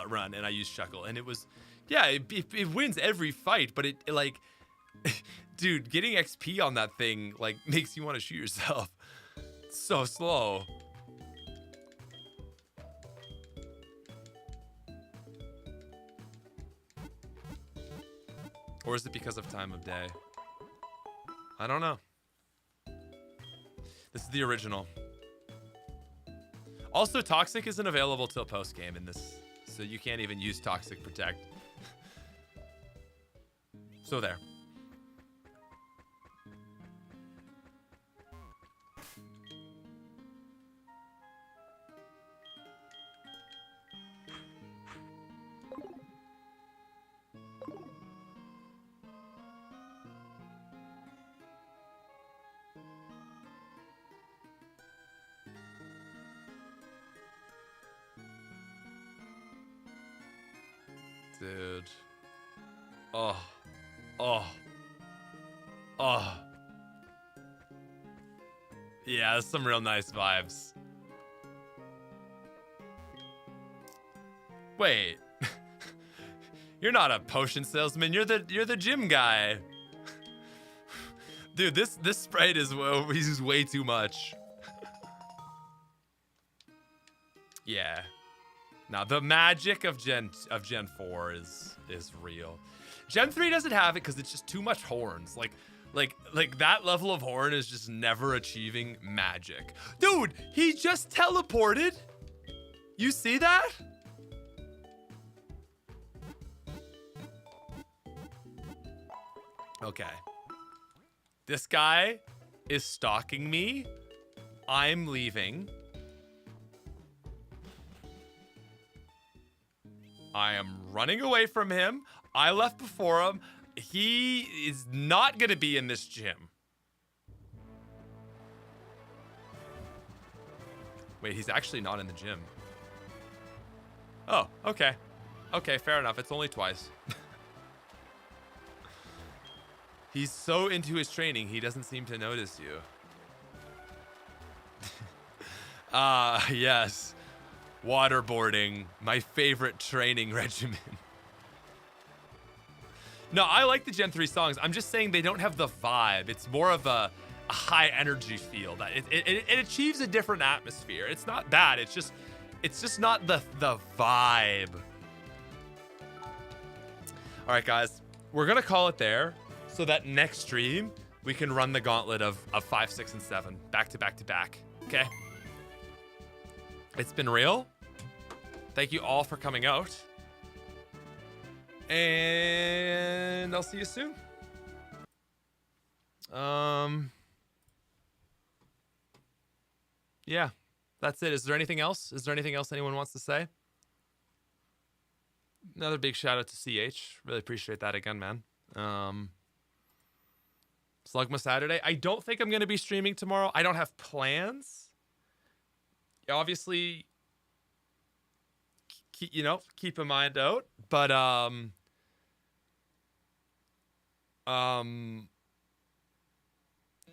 run and I used Shuckle, and it was, yeah, it wins every fight, but it like, dude, getting XP on that thing like makes you want to shoot yourself. It's so slow. Or is it because of time of day? I don't know. This is the original. Also, Toxic isn't available till post-game in this, so you can't even use Toxic Protect. So there. Dude. Oh. Oh. Oh. Yeah, that's some real nice vibes. Wait. You're not a potion salesman, you're the gym guy. Dude, this Sprite is he's way too much. Yeah. Now the magic of Gen 4 is real. Gen 3 doesn't have it because it's just too much horns. Like that level of horn is just never achieving magic. Dude, he just teleported. You see that? Okay. This guy is stalking me. I'm leaving. I am running away from him. I left before him. He is not going to be in this gym. Wait, he's actually not in the gym. Oh, okay. Okay, fair enough. It's only twice. He's so into his training, he doesn't seem to notice you. Yes. Waterboarding, my favorite training regimen. No, I like the Gen 3 songs. I'm just saying they don't have the vibe. It's more of a high energy feel. That it achieves a different atmosphere. It's not bad. It's just not the vibe. All right, guys, we're gonna call it there. So that next stream we can run the gauntlet of 5, 6, and 7 back to back to back. Okay. It's been real. Thank you all for coming out. And I'll see you soon. Yeah, that's it. Is there anything else? Is there anything else anyone wants to say? Another big shout out to CH. Really appreciate that again, man. Slugma Saturday. I don't think I'm going to be streaming tomorrow. I don't have plans. Obviously, keep a mind out. But,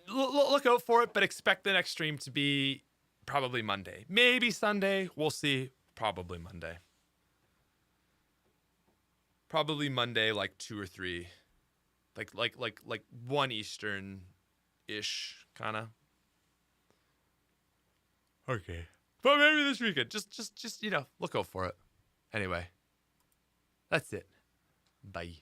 look out for it, but expect the next stream to be probably Monday. Maybe Sunday. We'll see. Probably Monday. Probably Monday, like 2 or 3. Like 1 Eastern-ish, kind of. Okay. But maybe this weekend. Just look out for it. Anyway. That's it. Bye.